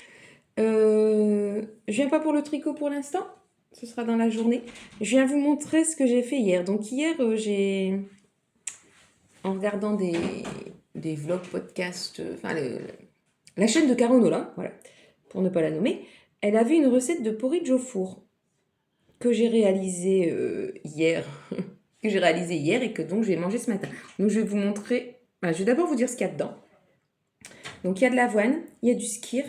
A: Je viens pas pour le tricot pour l'instant. Ce sera dans la journée. Je viens vous montrer ce que j'ai fait hier. Donc hier, en regardant des vlogs, podcasts, la chaîne de Caro Nola, voilà, pour ne pas la nommer, elle avait une recette de porridge au four que j'ai réalisée hier, et que donc j'ai mangé ce matin. Donc je vais vous montrer, je vais d'abord vous dire ce qu'il y a dedans. Donc il y a de l'avoine, il y a du skyr,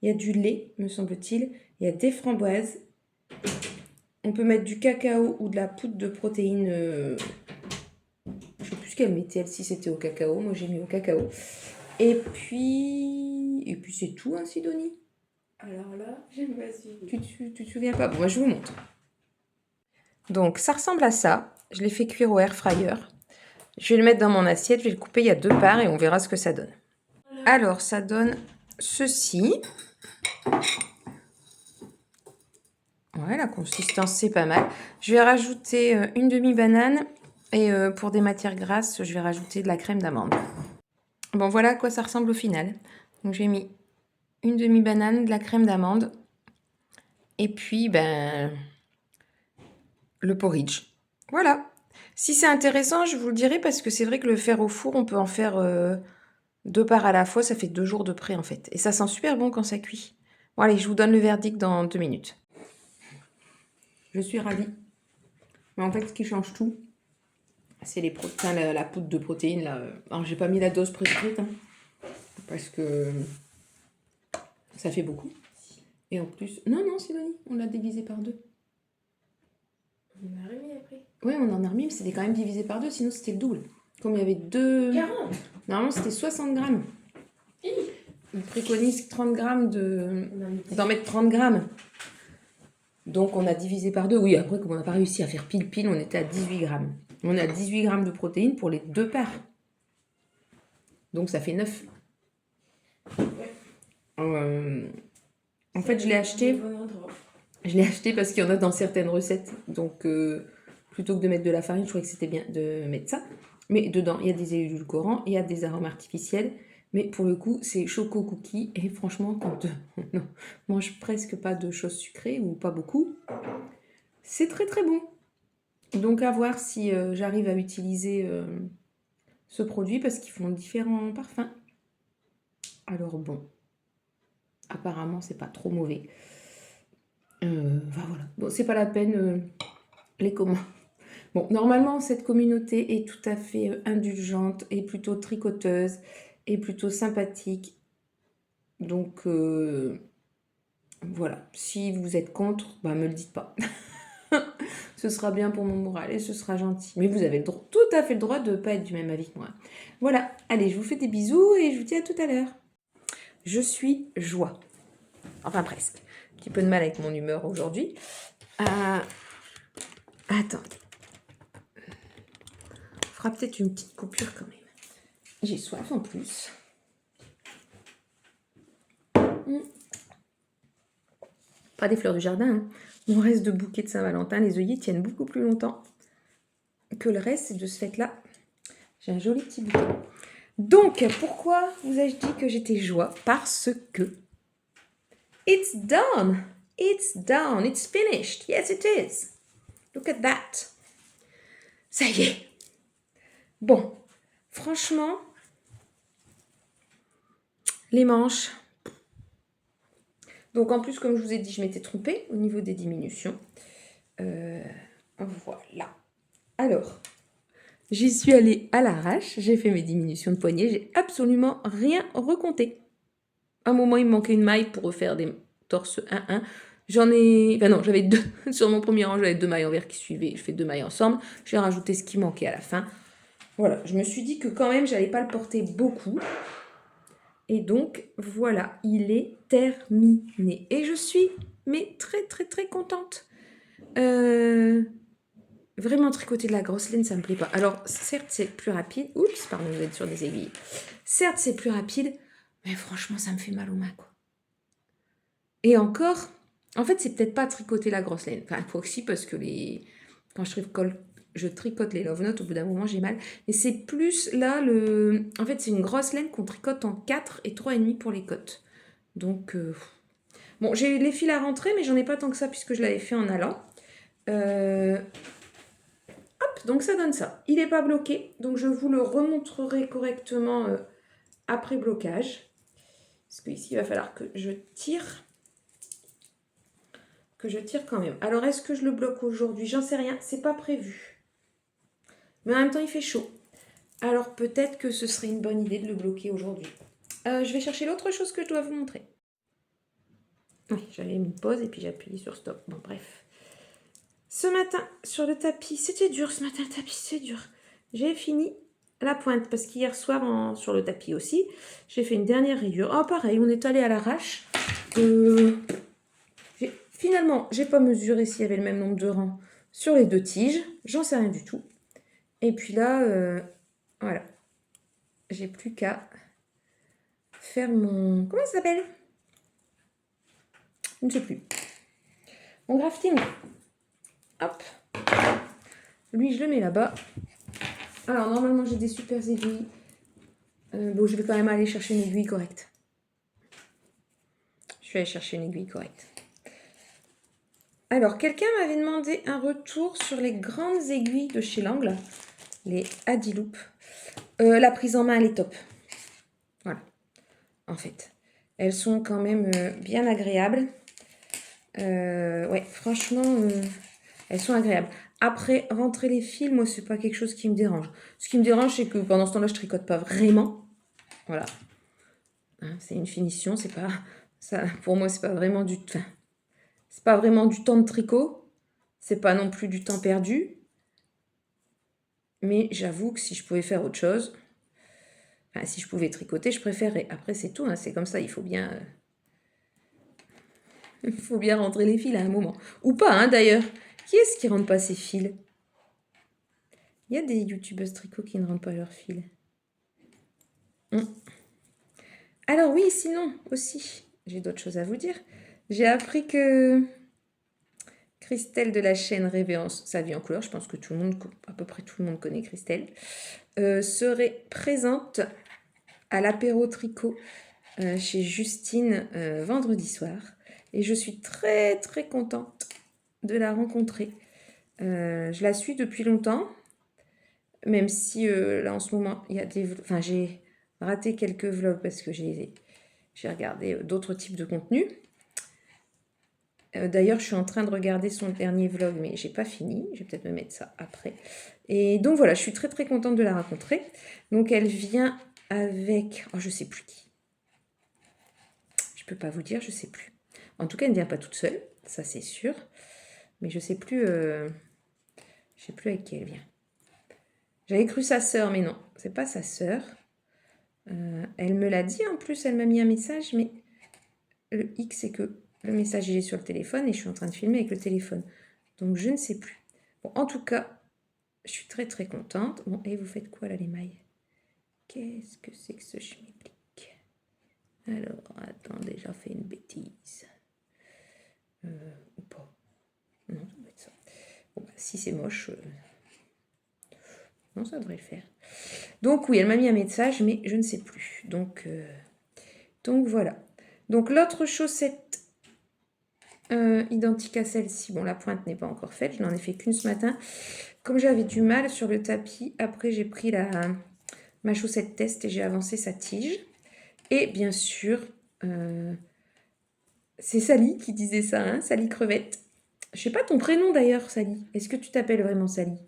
A: il y a du lait, me semble-t-il, il y a des framboises. On peut mettre du cacao ou de la poudre de protéines. Je ne sais plus ce qu'elle mettait, elle, si c'était au cacao. Moi, j'ai mis au cacao. Et puis c'est tout, hein, Sidonie.
B: Alors là, je me suis...
A: Tu te souviens pas? Bon, moi, je vous montre. Donc, ça ressemble à ça. Je l'ai fait cuire au air fryer. Je vais le mettre dans mon assiette. Je vais le couper, il y a 2 parts et on verra ce que ça donne. Alors, ça donne ceci. Ouais, la consistance, c'est pas mal. Je vais rajouter une demi-banane et pour des matières grasses, je vais rajouter de la crème d'amande. Bon, voilà à quoi ça ressemble au final. Donc, j'ai mis une demi-banane, de la crème d'amande, Et puis, ben, le porridge. Voilà. Si c'est intéressant, je vous le dirai parce que c'est vrai que le faire au four, on peut en faire 2 parts à la fois. Ça fait 2 jours de près en fait. Et ça sent super bon quand ça cuit. Bon, allez, je vous donne le verdict dans 2 minutes. Je suis ravie. Mais en fait, ce qui change tout, c'est la poudre de protéines. Là. Alors, j'ai pas mis la dose prescrite hein, parce que ça fait beaucoup. Et en plus... Non, Sidonie, on l'a divisé par 2.
C: On en a remis après.
A: Oui, on en a remis, mais c'était quand même divisé par 2, sinon c'était le double. Comme il y avait 2...
C: 40.
A: Normalement, c'était 60 grammes. Il préconise 30 grammes d'en mettre 30 grammes. Donc, on a divisé par 2. Oui, après, comme on n'a pas réussi à faire pile, on était à 18 grammes. On a 18 grammes de protéines pour les 2 parts. Donc, ça fait 9. En fait, je l'ai acheté. Je l'ai acheté parce qu'il y en a dans certaines recettes. Donc, plutôt que de mettre de la farine, je trouvais que c'était bien de mettre ça. Mais dedans, il y a des édulcorants, il y a des arômes artificiels. Mais pour le coup, c'est choco cookie. Et franchement, quand on mange presque pas de choses sucrées ou pas beaucoup, c'est très très bon. Donc, à voir si j'arrive à utiliser ce produit parce qu'ils font différents parfums. Alors bon, apparemment, c'est pas trop mauvais. Voilà. Bon, c'est pas la peine les communs. Bon, normalement, cette communauté est tout à fait indulgente et plutôt tricoteuse et plutôt sympathique. Donc, voilà. Si vous êtes contre, bah, me le dites pas. Ce sera bien pour mon moral et ce sera gentil. Mais vous avez tout à fait le droit de ne pas être du même avis que moi. Voilà. Allez, je vous fais des bisous et je vous dis à tout à l'heure. Je suis joie. Enfin, presque. Un petit peu de mal avec mon humeur aujourd'hui. Attendez. On fera peut-être une petite coupure quand même. J'ai soif en plus. Pas des fleurs du jardin. Hein. Mon reste de bouquet de Saint-Valentin, les œillets tiennent beaucoup plus longtemps que le reste. Et de ce fait-là, j'ai un joli petit bouquet. Donc, pourquoi vous ai-je dit que j'étais joie? Parce que it's done. It's done. It's finished. Yes, it is. Look at that. Ça y est. Bon, franchement, les manches. Donc en plus, comme je vous ai dit, je m'étais trompée au niveau des diminutions. Voilà. Alors, j'y suis allée à l'arrache. J'ai fait mes diminutions de poignets. J'ai absolument rien recompté. À un moment, il me manquait une maille pour refaire des torses 1-1. J'avais 2. Sur mon premier rang, j'avais 2 mailles envers qui suivaient. Je fais 2 mailles ensemble. J'ai rajouté ce qui manquait à la fin. Voilà, je me suis dit que quand même, j'allais pas le porter beaucoup. Et donc, voilà, il est terminé. Et je suis, mais très, très, très contente. Vraiment, tricoter de la grosse laine, ça me plaît pas. Alors, certes, c'est plus rapide. Oups, pardon, vous êtes sur des aiguilles. Certes, c'est plus rapide, mais franchement, ça me fait mal aux mains, quoi. Et encore, en fait, c'est peut-être pas tricoter la grosse laine. Enfin, faut aussi parce que quand je tricote les love notes, au bout d'un moment, j'ai mal. Mais c'est plus là, en fait, c'est une grosse laine qu'on tricote en 4 et 3,5 pour les côtes. Donc, bon, j'ai les fils à rentrer, mais j'en ai pas tant que ça puisque je l'avais fait en allant. Hop, donc ça donne ça. Il n'est pas bloqué, donc je vous le remontrerai correctement après blocage. Parce qu'ici, il va falloir que je tire. Quand même. Alors, est-ce que je le bloque aujourd'hui? J'en sais rien, c'est pas prévu. Mais en même temps, il fait chaud. Alors, peut-être que ce serait une bonne idée de le bloquer aujourd'hui. Je vais chercher l'autre chose que je dois vous montrer. Oui, j'avais mis pause et puis j'ai appuyé sur stop. Bon, bref. Ce matin, sur le tapis, c'était dur ce matin, le tapis, c'est dur. J'ai fini la pointe parce qu'hier soir, sur le tapis aussi, j'ai fait une dernière rayure. Oh, pareil, on est allé à l'arrache. Finalement, j'ai pas mesuré s'il y avait le même nombre de rangs sur les 2 tiges. J'en sais rien du tout. Et puis là, voilà. J'ai plus qu'à faire mon... Comment ça s'appelle? Je ne sais plus. Mon grafting. Hop. Lui, je le mets là-bas. Alors, normalement, j'ai des super aiguilles. Bon, je vais quand même aller chercher une aiguille correcte. Je vais aller chercher une aiguille correcte. Alors, quelqu'un m'avait demandé un retour sur les grandes aiguilles de chez Langle, les Adiloop. La prise en main, elle est top. Voilà, en fait. Elles sont quand même bien agréables. Ouais, franchement, elles sont agréables. Après, rentrer les fils, moi, c'est pas quelque chose qui me dérange. Ce qui me dérange, c'est que pendant ce temps-là, je tricote pas vraiment. Voilà. Hein, c'est une finition, c'est pas... Ça, pour moi, c'est pas vraiment du... Enfin, c'est pas vraiment du temps de tricot. C'est pas non plus du temps perdu. Mais j'avoue que si je pouvais faire autre chose... Enfin, si je pouvais tricoter, je préférerais. Après, c'est tout, hein, c'est comme ça, il faut bien... Il faut bien rentrer les fils à un moment. Ou pas, hein, d'ailleurs. Qui est-ce qui rentre pas ses fils? Il y a des youtubeuses tricot qui ne rentrent pas leurs fils. Alors oui, sinon, aussi, j'ai d'autres choses à vous dire. J'ai appris que Christelle de la chaîne Révérence, sa vie en couleur, je pense que tout le monde, à peu près tout le monde connaît Christelle, serait présente à l'apéro tricot chez Justine vendredi soir. Et je suis très très contente de la rencontrer. Je la suis depuis longtemps, même si là en ce moment, il y a des... Enfin, j'ai raté quelques vlogs parce que j'ai regardé d'autres types de contenus. D'ailleurs, je suis en train de regarder son dernier vlog, mais j'ai pas fini. Je vais peut-être me mettre ça après. Et donc voilà, je suis très très contente de la rencontrer. Donc elle vient avec... Oh, je sais plus qui. Je peux pas vous dire, je sais plus. En tout cas, elle ne vient pas toute seule, ça c'est sûr. Mais je sais plus... je sais plus avec qui elle vient. J'avais cru sa sœur, mais non, c'est pas sa sœur. Elle me l'a dit en plus, elle m'a mis un message, mais le hic, c'est que le message il est sur le téléphone et je suis en train de filmer avec le téléphone. Donc je ne sais plus. Bon, en tout cas, je suis très très contente. Bon, et vous faites quoi là, les mailles? Qu'est-ce que c'est que ce schmilblick? Alors, attends, déjà fait une bêtise. Ou pas. Non, ça doit être ça. Bon, bah, si c'est moche, non, ça devrait le faire. Donc oui, elle m'a mis un message, mais je ne sais plus. Donc voilà. Donc l'autre chaussette identique à celle-ci, bon, la pointe n'est pas encore faite, je n'en ai fait qu'une ce matin. Comme j'avais du mal sur le tapis, après j'ai pris ma chaussette test et j'ai avancé sa tige. Et bien sûr, c'est Sally qui disait ça, hein, Sally Crevette. Je sais pas ton prénom d'ailleurs, Sally. Est-ce que tu t'appelles vraiment Sally?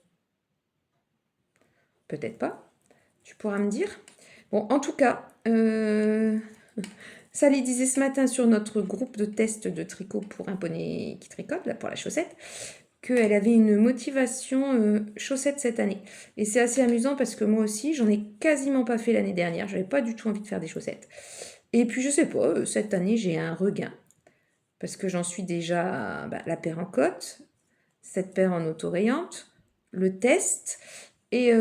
A: Peut-être pas. Tu pourras me dire. Bon, en tout cas, Sally disait ce matin sur notre groupe de test de tricot pour un poney qui tricote, là, pour la chaussette, qu'elle avait une motivation chaussette cette année. Et c'est assez amusant parce que moi aussi, j'en ai quasiment pas fait l'année dernière. J'avais pas du tout envie de faire des chaussettes. Et puis, je sais pas, cette année, j'ai un regain. Parce que j'en suis déjà à la paire en côte, cette paire en auto-rayante, le test. Et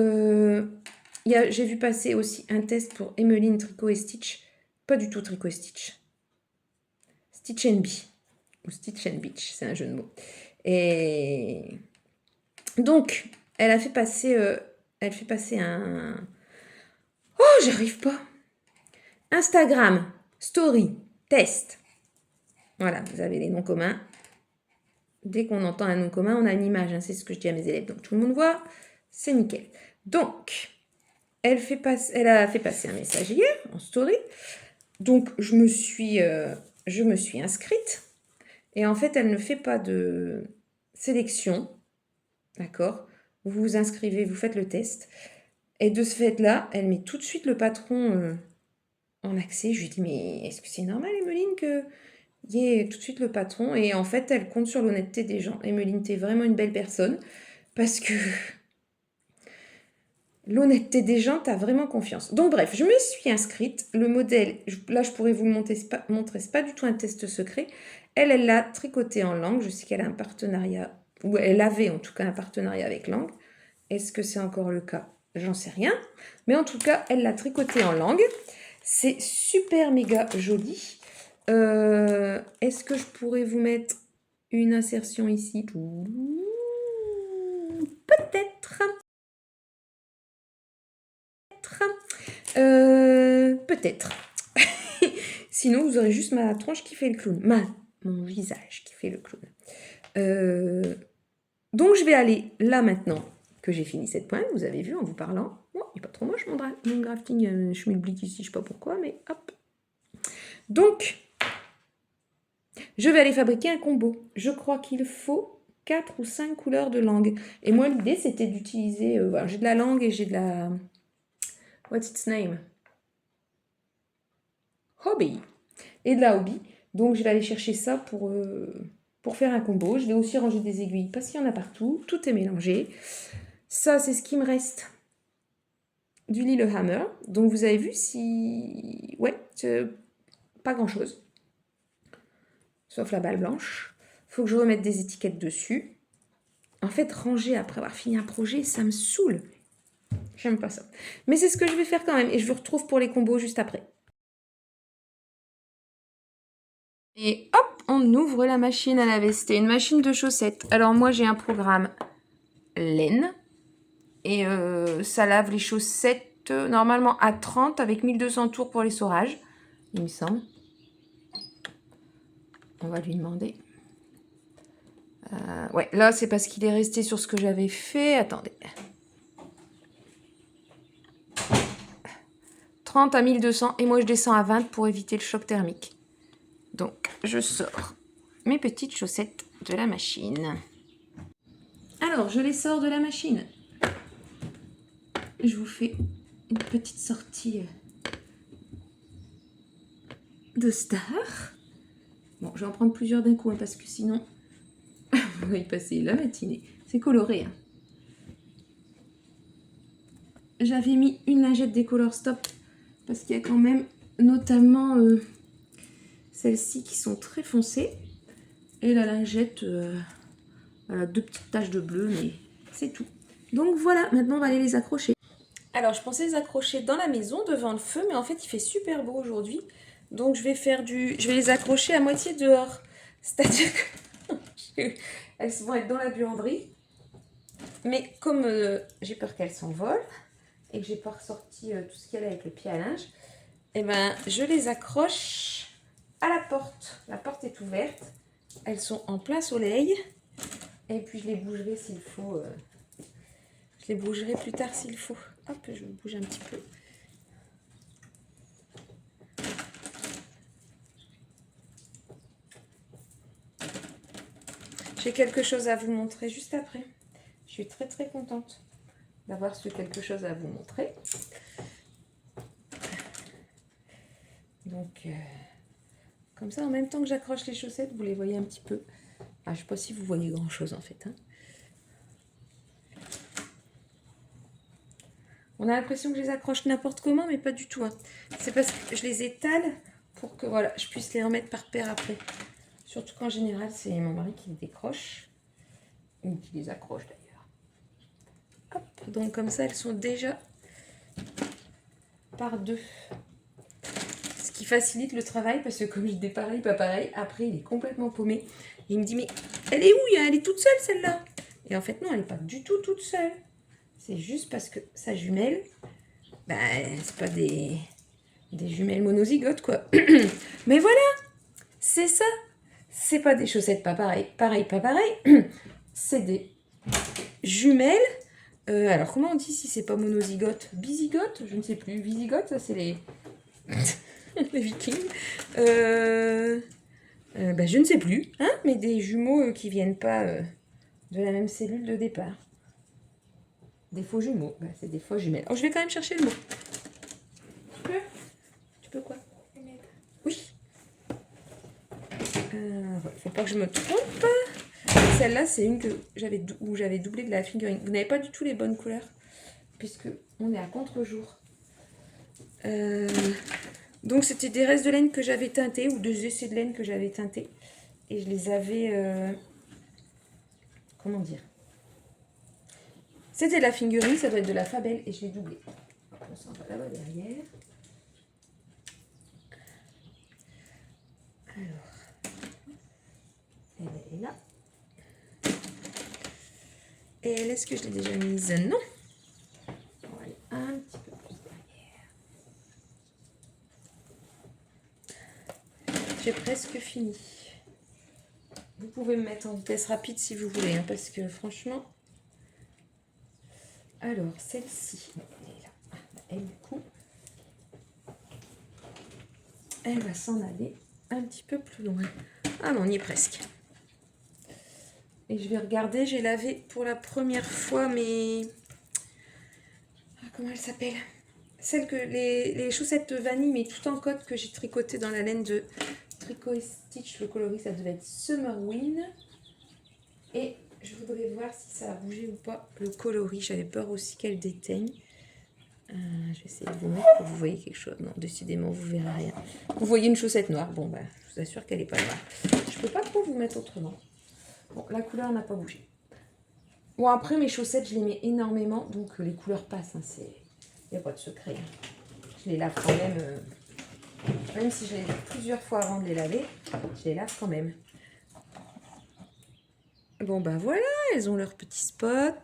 A: j'ai vu passer aussi un test pour Emmeline Tricot et Stitch. Pas du tout Tricot et Stitch. Stitch and Bee. Ou Stitch and Beach, c'est un jeu de mots. Et donc, elle fait passer un... Oh, j'arrive pas. Instagram, story, test. Voilà, vous avez les noms communs. Dès qu'on entend un nom commun, on a une image. Hein, c'est ce que je dis à mes élèves. Donc, tout le monde voit. C'est nickel. Donc, elle a fait passer un message hier en story. Donc, je me suis inscrite. Et en fait, elle ne fait pas de sélection. D'accord? Vous vous inscrivez, vous faites le test. Et de ce fait-là, elle met tout de suite le patron en accès. Je lui dis, mais est-ce que c'est normal, Emmeline, qu'il y ait tout de suite le patron? Et en fait, elle compte sur l'honnêteté des gens. Emmeline, t'es vraiment une belle personne. Parce que l'honnêteté des gens, t'as vraiment confiance. Donc bref, je me suis inscrite. Le modèle, là, je pourrais vous le montrer, c'est pas du tout un test secret. Elle l'a tricoté en langue. Je sais qu'elle a un partenariat, ou elle avait en tout cas un partenariat avec Langue. Est-ce que c'est encore le cas? J'en sais rien. Mais en tout cas, elle l'a tricoté en langue. C'est super méga joli. Est-ce que je pourrais vous mettre une insertion ici? Peut-être. Peut-être. Sinon, vous aurez juste ma tronche qui fait le clown. Mon visage qui fait le clown. Donc je vais aller là maintenant que j'ai fini cette pointe, vous avez vu en vous parlant. Bon, il n'est pas trop moche mon grafting, je mets le blick ici, je ne sais pas pourquoi, mais hop. Donc, je vais aller fabriquer un combo. Je crois qu'il faut 4 ou 5 couleurs de langue. Et moi, l'idée, c'était d'utiliser... voilà, j'ai de la langue et j'ai de la... What's its name? Hobby. Et de la hobby. Donc, je vais aller chercher ça pour faire un combo. Je vais aussi ranger des aiguilles parce qu'il y en a partout. Tout est mélangé. Ça, c'est ce qui me reste du Lillehammer. Donc, vous avez vu si... Ouais, pas grand-chose. Sauf la balle blanche. Il faut que je remette des étiquettes dessus. En fait, ranger après avoir fini un projet, ça me saoule. J'aime pas ça. Mais c'est ce que je vais faire quand même. Et je vous retrouve pour les combos juste après. Et hop, on ouvre la machine à laver. C'était une machine de chaussettes. Alors moi, j'ai un programme laine. Et ça lave les chaussettes normalement à 30 avec 1200 tours pour les seurages. Il me semble. On va lui demander. Ouais, là, c'est parce qu'il est resté sur ce que j'avais fait. Attendez. 30 à 1200 et moi, je descends à 20 pour éviter le choc thermique. Donc, je sors mes petites chaussettes de la machine. Alors, je les sors de la machine. Je vous fais une petite sortie de star. Bon, je vais en prendre plusieurs d'un coup, hein, parce que sinon, on va y passer la matinée. C'est coloré. Hein. J'avais mis une lingette des Color Stop, parce qu'il y a quand même notamment celles-ci qui sont très foncées. Et la lingette, elle a 2 petites taches de bleu, mais c'est tout. Donc voilà, maintenant on va aller les accrocher. Alors je pensais les accrocher dans la maison, devant le feu, mais en fait il fait super beau aujourd'hui. Donc je vais les accrocher à moitié dehors. C'est-à-dire qu'elles vont être dans la buanderie. Mais comme j'ai peur qu'elles s'envolent, et que j'ai pas ressorti tout ce qu'il y avait avec le pied à linge, et ben je les accroche à la porte. La porte est ouverte, elles sont en plein soleil, et puis je les bougerai s'il faut. Je les bougerai plus tard s'il faut. Hop, je bouge un petit peu. J'ai quelque chose à vous montrer juste après. Je suis très très contente d'avoir ce quelque chose à vous montrer. Donc, comme ça, en même temps que j'accroche les chaussettes, vous les voyez un petit peu. Ah, je ne sais pas si vous voyez grand chose en fait. Hein. On a l'impression que je les accroche n'importe comment, mais pas du tout. Hein. C'est parce que je les étale pour que voilà, je puisse les remettre par paire après. Surtout qu'en général, c'est mon mari qui les décroche. Ou qui les accroche d'ailleurs. Hop, donc comme ça, elles sont déjà par 2. Ce qui facilite le travail parce que comme je dis pareil, pas pareil, après il est complètement paumé. Et il me dit, mais elle est où? Elle est toute seule celle-là. Et en fait, non, elle n'est pas du tout toute seule. C'est juste parce que sa jumelle, ben, c'est pas des jumelles monozygotes, quoi. Mais voilà, c'est ça. C'est pas des chaussettes pas pareil, pas pareil. C'est des jumelles. Alors, comment on dit si c'est pas monozygote? Bizygote? Je ne sais plus. Visigote, ça c'est les... les vikings. Ben, je ne sais plus. Hein, mais des jumeaux qui viennent pas de la même cellule de départ. Des faux jumeaux. Ben, c'est des faux jumelles. Oh, je vais quand même chercher le mot. Tu peux quoi? Oui. Faut pas que je me trompe. Celle-là, c'est une où j'avais doublé de la figurine. Vous n'avez pas du tout les bonnes couleurs, puisque on est à contre-jour. Donc, c'était des restes de laine que j'avais teintés, ou des essais de laine que j'avais teintés. Et je les avais... comment dire? C'était de la figurine, ça doit être de la Fabelle, et je l'ai doublé. On s'en va là-bas derrière. Alors, elle est là. Et elle, est-ce que je l'ai déjà mise? Non. On va aller un petit peu plus derrière. J'ai presque fini. pouvez me mettre en vitesse rapide si vous voulez, hein, parce que franchement... Alors, celle-ci, elle est là. Elle, du coup, elle va s'en aller un petit peu plus loin. Ah non, on y est presque. Et je vais regarder, j'ai lavé pour la première fois mes... Ah, comment elle s'appelle? Celle que les chaussettes vanille, mais tout en cotte que j'ai tricoté dans la laine de Tricot et Stitch. Le coloris, ça devait être Summer Wind. Et je voudrais voir si ça a bougé ou pas le coloris. J'avais peur aussi qu'elle déteigne. Je vais essayer de vous mettre pour que vous voyez quelque chose. Non, décidément, vous verrez rien. Vous voyez une chaussette noire. Bon, bah, je vous assure qu'elle n'est pas noire. Je peux pas trop vous mettre autrement. Bon, la couleur n'a pas bougé. Bon, après, mes chaussettes, je les mets énormément. Donc, les couleurs passent. Hein, il n'y a pas de secret. Je les lave quand même. Même si je les lave plusieurs fois avant de les laver, je les lave quand même. Bon, bah voilà, elles ont leur petit spot.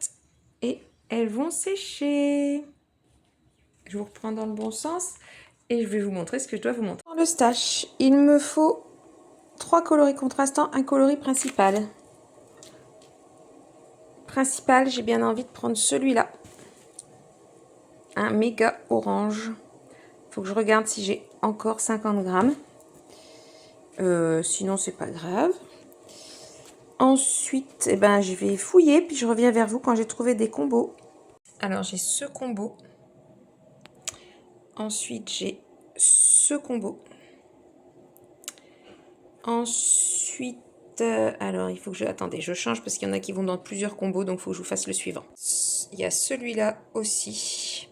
A: Et elles vont sécher. Je vous reprends dans le bon sens. Et je vais vous montrer ce que je dois vous montrer. Dans le stash, il me faut 3 coloris contrastants, un coloris principal. Principal, j'ai bien envie de prendre celui-là. Un méga orange. Faut que je regarde si j'ai encore 50 grammes. Sinon, c'est pas grave. Ensuite, eh ben, je vais fouiller, puis je reviens vers vous quand j'ai trouvé des combos. Alors, j'ai ce combo. Ensuite, j'ai ce combo. Ensuite, alors, il faut que je... Attendez, je change parce qu'il y en a qui vont dans plusieurs combos, donc il faut que je vous fasse le suivant. Il y a celui-là aussi,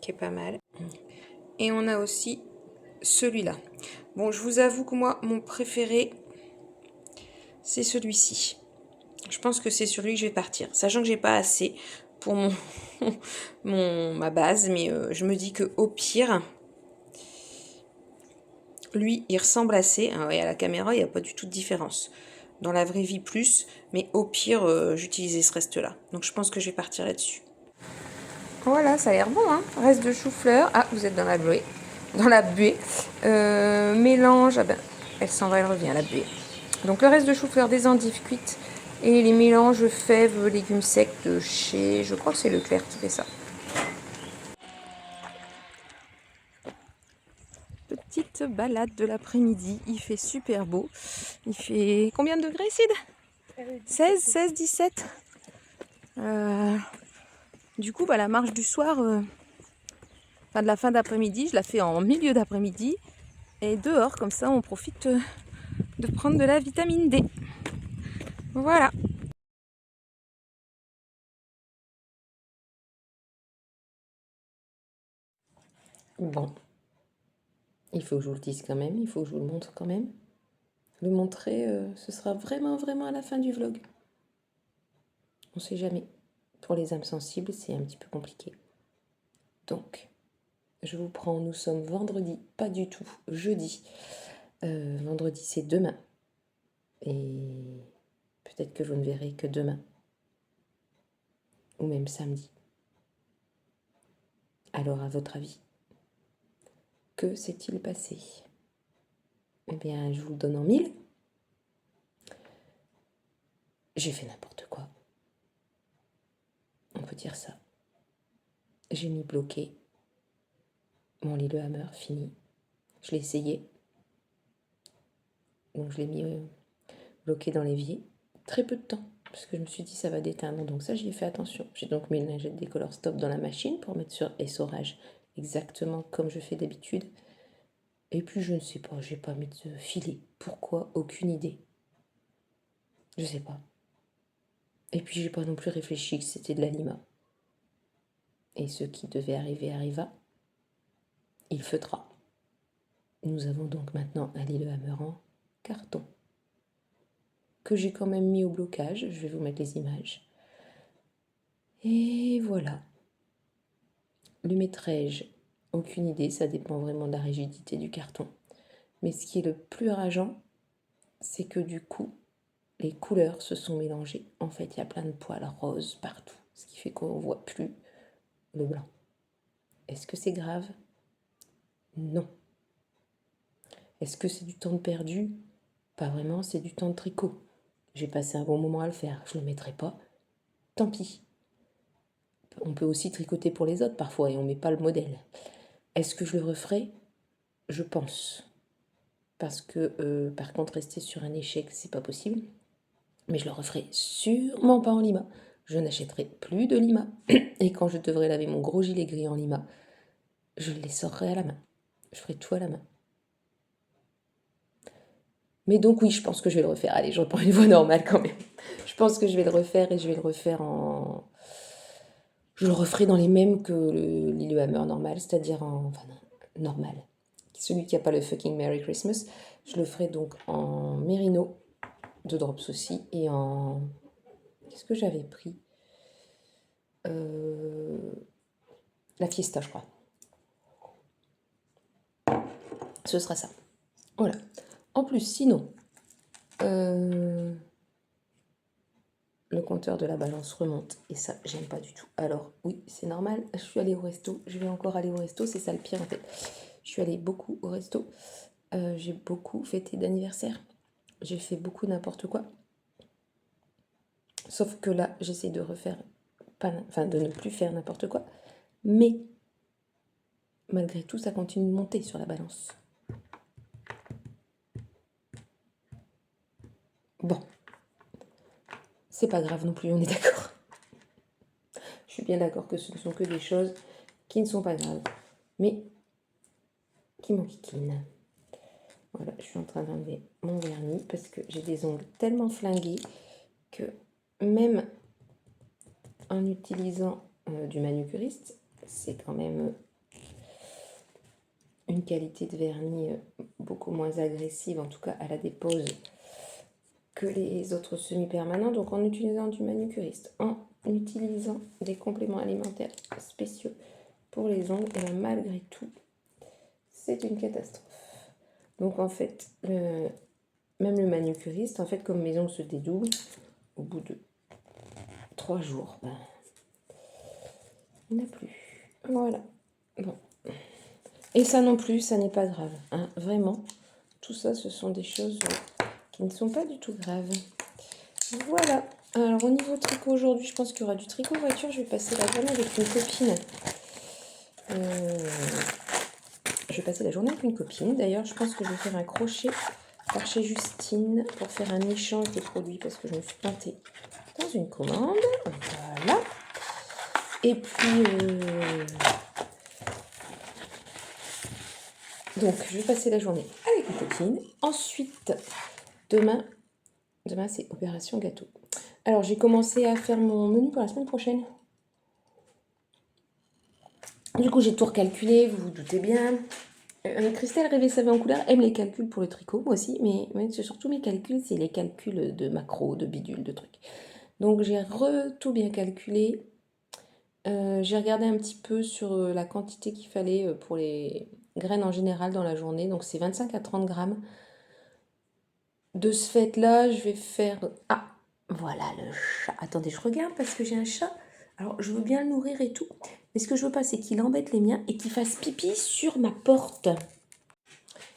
A: qui est pas mal. Et on a aussi celui-là. Bon, je vous avoue que moi, mon préféré, c'est celui-ci. Je pense que c'est sur lui que je vais partir. Sachant que j'ai pas assez pour ma base, mais je me dis que au pire, lui, il ressemble assez. Hein, et à la caméra, il n'y a pas du tout de différence. Dans la vraie vie, plus. Mais au pire, j'utilisais ce reste-là. Donc je pense que je vais partir là-dessus. Voilà, ça a l'air bon, hein. Reste de chou-fleur. Ah, vous êtes dans la buée. Dans la buée. Mélange. Ah ben, elle s'en va, elle revient, la buée. Donc le reste de chou-fleur, des endives cuites. Et les mélanges fèves, légumes secs de chez... Je crois que c'est Leclerc qui fait ça. Petite balade de l'après-midi. Il fait super beau. Il fait combien de degrés, Sid? 16, 16, 17. Du coup, bah, la marche du soir, de la fin d'après-midi, je la fais en milieu d'après-midi. Et dehors, comme ça, on profite de prendre de la vitamine D. Voilà. Bon. Il faut que je vous le dise quand même, il faut que je vous le montre quand même. Le montrer, ce sera vraiment, vraiment à la fin du vlog. On ne sait jamais. Pour les âmes sensibles, c'est un petit peu compliqué. Donc, je vous prends, nous sommes vendredi, pas du tout, jeudi. Vendredi, c'est demain. Et peut-être que vous ne verrez que demain. Ou même samedi. Alors, à votre avis, que s'est-il passé? Eh bien, je vous le donne en 1000. J'ai fait n'importe quoi. On peut dire ça. J'ai mis bloqué mon Lillehammer fini. Je l'ai essayé. Donc je l'ai mis bloqué dans l'évier. Très peu de temps, parce que je me suis dit ça va déteindre. Donc ça, j'y ai fait attention. J'ai donc mis une lingette décolore stop dans la machine pour mettre sur essorage exactement comme je fais d'habitude. Et puis je ne sais pas, j'ai pas mis de filet. Pourquoi? Aucune idée. Je sais pas. Et puis j'ai pas non plus réfléchi que c'était de l'anima. Et ce qui devait arriver arriva. Il feutra. Nous avons donc maintenant un Lillehammer en carton que j'ai quand même mis au blocage. Je vais vous mettre les images. Et voilà. Le métrage, aucune idée, ça dépend vraiment de la rigidité du carton. Mais ce qui est le plus rageant, c'est que du coup, les couleurs se sont mélangées. En fait, il y a plein de poils roses partout, ce qui fait qu'on ne voit plus le blanc. Est-ce que c'est grave? Non. Est-ce que c'est du temps de perdu? Pas vraiment, c'est du temps de tricot. J'ai passé un bon moment à le faire. Je ne le mettrai pas. Tant pis. On peut aussi tricoter pour les autres parfois et on ne met pas le modèle. Est-ce que je le referai? Je pense. Parce que par contre, rester sur un échec, c'est pas possible. Mais je le referai sûrement pas en lima. Je n'achèterai plus de lima. Et quand je devrais laver mon gros gilet gris en lima, je les sortirai à la main. Je ferai tout à la main. Mais donc oui, je pense que je vais le refaire. Allez, je reprends une voix normale quand même. Je pense que je vais le refaire et je vais le refaire en... Je le referai dans les mêmes que le Lillehammer normal, c'est-à-dire en... Enfin non, normal. Celui qui n'a pas le fucking Merry Christmas. Je le ferai donc en mérino de drops aussi et en... Qu'est-ce que j'avais pris La Fiesta, je crois. Ce sera ça. Voilà. En plus, sinon, le compteur de la balance remonte et ça, j'aime pas du tout. Alors, oui, c'est normal, je suis allée au resto. Je vais encore aller au resto, c'est ça le pire en fait. Je suis allée beaucoup au resto. J'ai beaucoup fêté d'anniversaire. J'ai fait beaucoup n'importe quoi. Sauf que là, j'essaie de refaire, de ne plus faire n'importe quoi. Mais, malgré tout, ça continue de monter sur la balance. Bon. C'est pas grave non plus, on est d'accord. Je suis bien d'accord que ce ne sont que des choses qui ne sont pas graves, mais qui m'enquiquinent. Voilà, je suis en train d'enlever mon vernis parce que j'ai des ongles tellement flingués que même en utilisant du manucuriste, c'est quand même une qualité de vernis beaucoup moins agressive, en tout cas à la dépose, que les autres semi-permanents. Donc en utilisant du manucuriste, en utilisant des compléments alimentaires spéciaux pour les ongles, et bien malgré tout, c'est une catastrophe. Donc en fait, même le manucuriste, en fait, comme mes ongles se dédoublent, au bout de 3 jours, ben, il n'y en a plus. Voilà. Bon. Et ça non plus, ça n'est pas grave. Hein. Vraiment, tout ça, ce sont des choses qui ne sont pas du tout graves. Voilà. Alors au niveau tricot aujourd'hui, je pense qu'il y aura du tricot voiture. Je vais passer la journée avec une copine. Je vais passer la journée avec une copine. D'ailleurs, je pense que je vais faire un crochet par chez Justine pour faire un échange de produits parce que je me suis plantée dans une commande. Voilà. Et puis, donc, je vais passer la journée avec une copine. Ensuite, demain c'est opération gâteau. Alors, j'ai commencé à faire mon menu pour la semaine prochaine. Du coup, j'ai tout recalculé, vous vous doutez bien. Christelle Rêver Savée en couleur aime les calculs pour le tricot, moi aussi, mais c'est surtout mes calculs, c'est les calculs de macro, de bidule, de trucs. Donc j'ai tout bien calculé. J'ai regardé un petit peu sur la quantité qu'il fallait pour les graines en général dans la journée, donc c'est 25 à 30 grammes. De ce fait-là, je vais faire... Ah, voilà le chat. Attendez, je regarde parce que j'ai un chat. Alors, je veux bien le nourrir et tout, mais ce que je veux pas, c'est qu'il embête les miens et qu'il fasse pipi sur ma porte.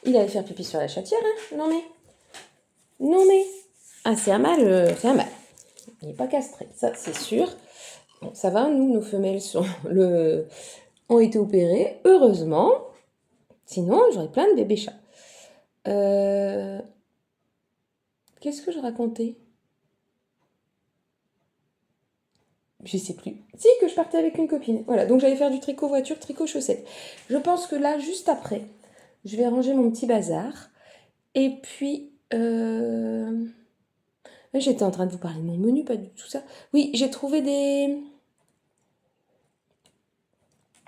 A: Il allait faire pipi sur la chatière, hein? Non mais... Ah, c'est un mâle, c'est un mâle. Il n'est pas castré, ça c'est sûr. Bon, ça va, nous, nos femelles ont été opérées, heureusement. Sinon, j'aurais plein de bébés chats. Qu'est-ce que je racontais? Je sais plus. Si, que je partais avec une copine. Voilà, donc j'allais faire du tricot voiture, tricot chaussettes. Je pense que là, juste après, je vais ranger mon petit bazar. Et puis, j'étais en train de vous parler de mon menu, pas du tout ça. Oui, j'ai trouvé des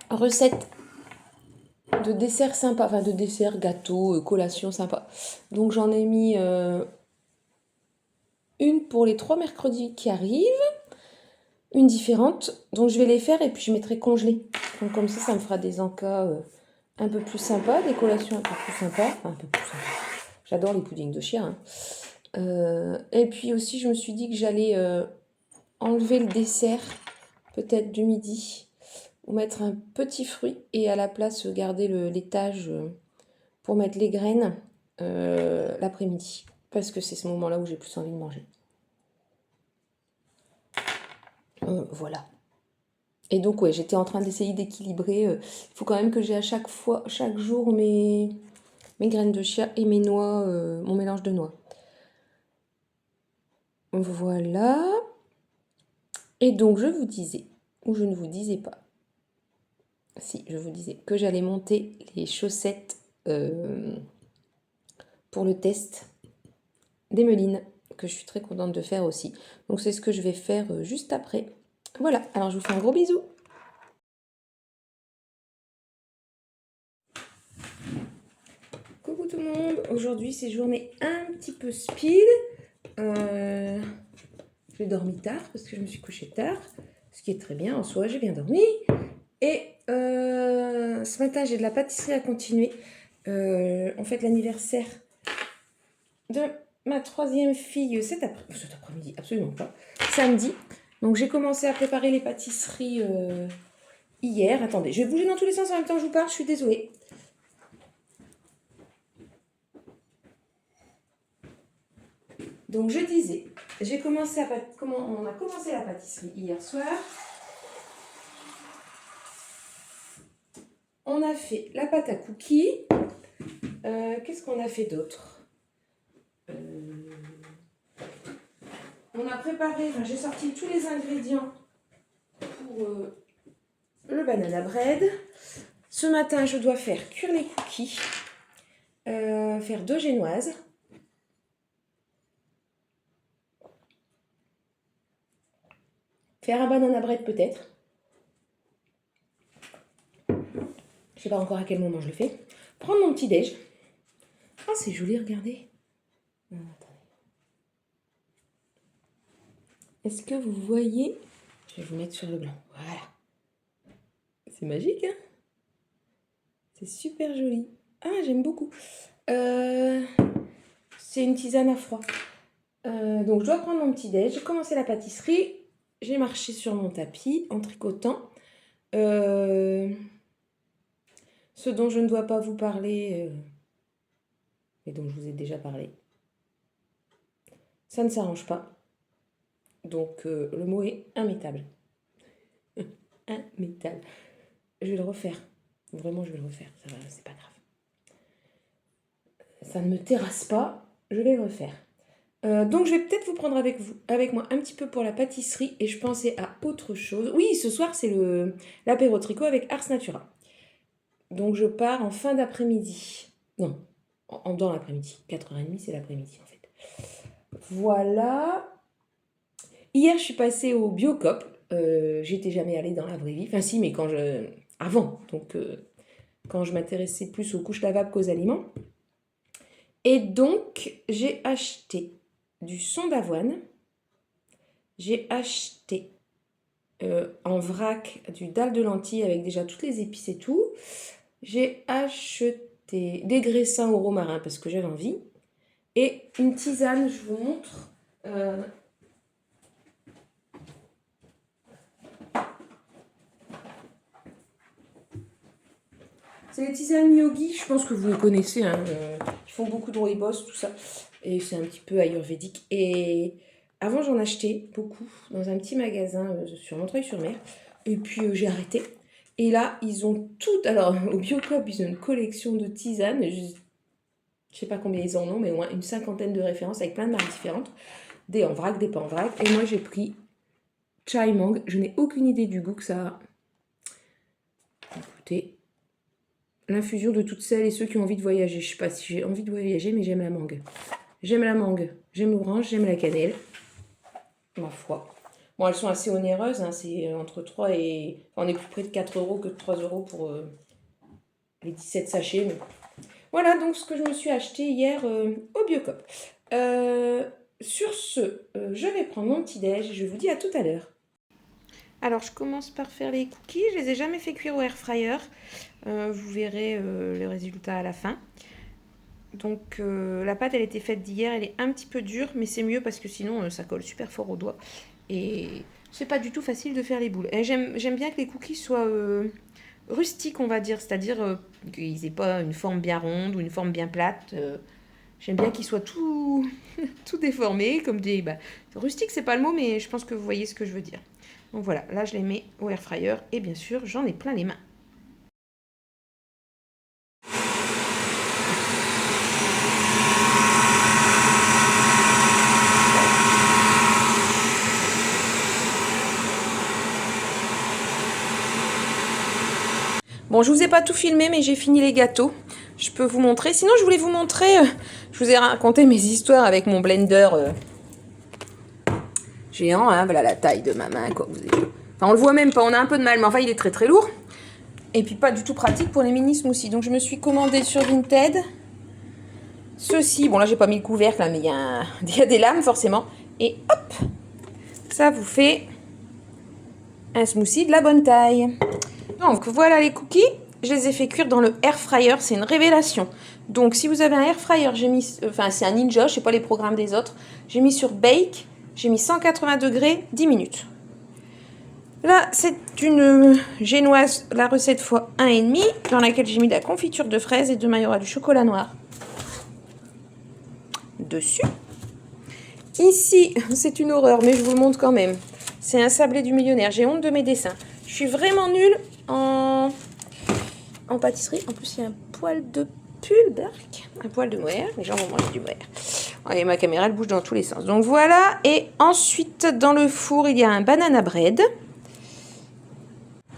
A: recettes de desserts sympas, enfin de desserts, gâteaux, collations sympas. Donc j'en ai mis une pour les 3 mercredis qui arrivent, une différente, donc je vais les faire et puis je mettrai congelé. Donc comme ça me fera des encas un peu plus sympas, des collations un peu plus sympas. Enfin, un peu plus sympas. J'adore les puddings de chien. Hein. Et puis aussi je me suis dit que j'allais enlever le dessert, peut-être du midi, ou mettre un petit fruit et à la place garder l'étage pour mettre les graines l'après-midi. parce que c'est ce moment-là où j'ai plus envie de manger. Voilà. Et donc, ouais, j'étais en train d'essayer d'équilibrer. Il faut quand même que j'ai à chaque jour mes graines de chia et mes noix, mon mélange de noix. Voilà. Et donc, je vous disais, ou je ne vous disais pas, si, je vous disais que j'allais monter les chaussettes pour le test d'Emeline, que je suis très contente de faire aussi. Donc, c'est ce que je vais faire juste après. Voilà, alors je vous fais un gros bisou. Coucou tout le monde, aujourd'hui c'est journée un petit peu speed. J'ai dormi tard parce que je me suis couchée tard, ce qui est très bien en soi, j'ai bien dormi. Et ce matin j'ai de la pâtisserie à continuer. On fête l'anniversaire de ma 3e fille cet après-midi, absolument pas, samedi. Donc j'ai commencé à préparer les pâtisseries hier. Attendez, je vais bouger dans tous les sens en même temps que je vous parle, je suis désolée. Donc je disais, on a commencé la pâtisserie hier soir. On a fait la pâte à cookies. Qu'est-ce qu'on a fait d'autre? On a préparé, j'ai sorti tous les ingrédients pour le banana bread. Ce matin, je dois faire cuire les cookies, faire 2 génoises. Faire un banana bread peut-être. Je sais pas encore à quel moment je le fais. Prendre mon petit déj. Ah, c'est joli, regardez. Est-ce que vous voyez? Je vais vous mettre sur le blanc. Voilà. C'est magique, hein? C'est super joli. Ah, j'aime beaucoup. C'est une tisane à froid. Donc, je dois prendre mon petit déj. J'ai commencé la pâtisserie. J'ai marché sur mon tapis en tricotant. Ce dont je ne dois pas vous parler, et dont je vous ai déjà parlé, ça ne s'arrange pas. Donc, le mot est immétable. Immétable. Je vais le refaire. Vraiment, je vais le refaire. Ça va, c'est pas grave. Ça ne me terrasse pas. Je vais le refaire. Donc, je vais peut-être vous prendre avec moi un petit peu pour la pâtisserie. Et je pensais à autre chose. Oui, ce soir, c'est l'apéro tricot avec Ars Natura. Donc, je pars en fin d'après-midi. Non, dans l'après-midi. 4h30, c'est l'après-midi, en fait. Voilà. Hier, je suis passée au Biocop. J'étais jamais allée dans la vraie vie. Enfin, si, mais avant. Donc, quand je m'intéressais plus aux couches lavables qu'aux aliments. Et donc, j'ai acheté du son d'avoine. J'ai acheté en vrac du dalle de lentilles avec déjà toutes les épices et tout. J'ai acheté des graissins au romarin parce que j'avais envie. Et une tisane, je vous montre. C'est les tisanes yogi, je pense que vous les connaissez. Hein, ils font beaucoup de rooibos, tout ça. Et c'est un petit peu ayurvédique. Et avant, j'en achetais beaucoup dans un petit magasin sur Montreuil-sur-Mer. Et puis, j'ai arrêté. Et là, ils ont tout. Alors, au Biocop, ils ont une collection de tisanes. Je ne sais pas combien ils en ont, mais au moins une 50aine de références avec plein de marques différentes. Des en vrac, des pas en vrac. Et moi, j'ai pris chai mangue. Je n'ai aucune idée du goût que ça a. Écoutez. L'infusion de toutes celles et ceux qui ont envie de voyager. Je ne sais pas si j'ai envie de voyager, mais j'aime la mangue. J'aime la mangue, j'aime l'orange, j'aime la cannelle. Ma foi. Bon, elles sont assez onéreuses. Hein, c'est entre 3 et... Enfin, on est plus près de 4 € que de 3 € pour les 17 sachets. Mais... Voilà donc ce que je me suis acheté hier au Biocop. Sur ce, je vais prendre mon petit déj et je vous dis à tout à l'heure. Alors, je commence par faire les cookies. Je les ai jamais fait cuire au air fryer. Vous verrez le résultat à la fin. Donc, la pâte, elle était faite d'hier. Elle est un petit peu dure, mais c'est mieux parce que sinon, ça colle super fort aux doigts. Et c'est pas du tout facile de faire les boules. Et j'aime bien que les cookies soient rustiques, on va dire. C'est-à-dire qu'ils n'aient pas une forme bien ronde ou une forme bien plate. J'aime bien qu'il soit tout, tout déformé, comme des... Bah, rustique, c'est pas le mot, mais je pense que vous voyez ce que je veux dire. Donc voilà, là je les mets au air fryer et bien sûr, j'en ai plein les mains. Bon, je vous ai pas tout filmé, mais j'ai fini les gâteaux. Je peux vous montrer. Sinon, je voulais vous montrer... je vous ai raconté mes histoires avec mon blender géant. Hein, voilà la taille de ma main, quoi. Enfin, on le voit même pas, on a un peu de mal, mais enfin, il est très très lourd. Et puis, pas du tout pratique pour les mini smoothies. Donc, je me suis commandé sur Vinted. Ceci, bon là, j'ai pas mis le couvercle, là, mais il y a des lames, forcément. Et hop, ça vous fait un smoothie de la bonne taille. Donc voilà les cookies, je les ai fait cuire dans le air fryer, c'est une révélation. Donc si vous avez un air fryer, j'ai mis, enfin c'est un Ninja, je sais pas les programmes des autres, j'ai mis sur bake, j'ai mis 180 degrés, 10 minutes. Là c'est une génoise, la recette x 1,5, dans laquelle j'ai mis de la confiture de fraises et demain il y aura du chocolat noir dessus. Ici c'est une horreur mais je vous le montre quand même, c'est un sablé du millionnaire, j'ai honte de mes dessins. Je suis vraiment nulle en pâtisserie. En plus, il y a un poil de pulberc, un poil de mohair. Les gens vont manger du mohair. Et ma caméra, elle bouge dans tous les sens. Donc voilà. Et ensuite, dans le four, il y a un banana bread.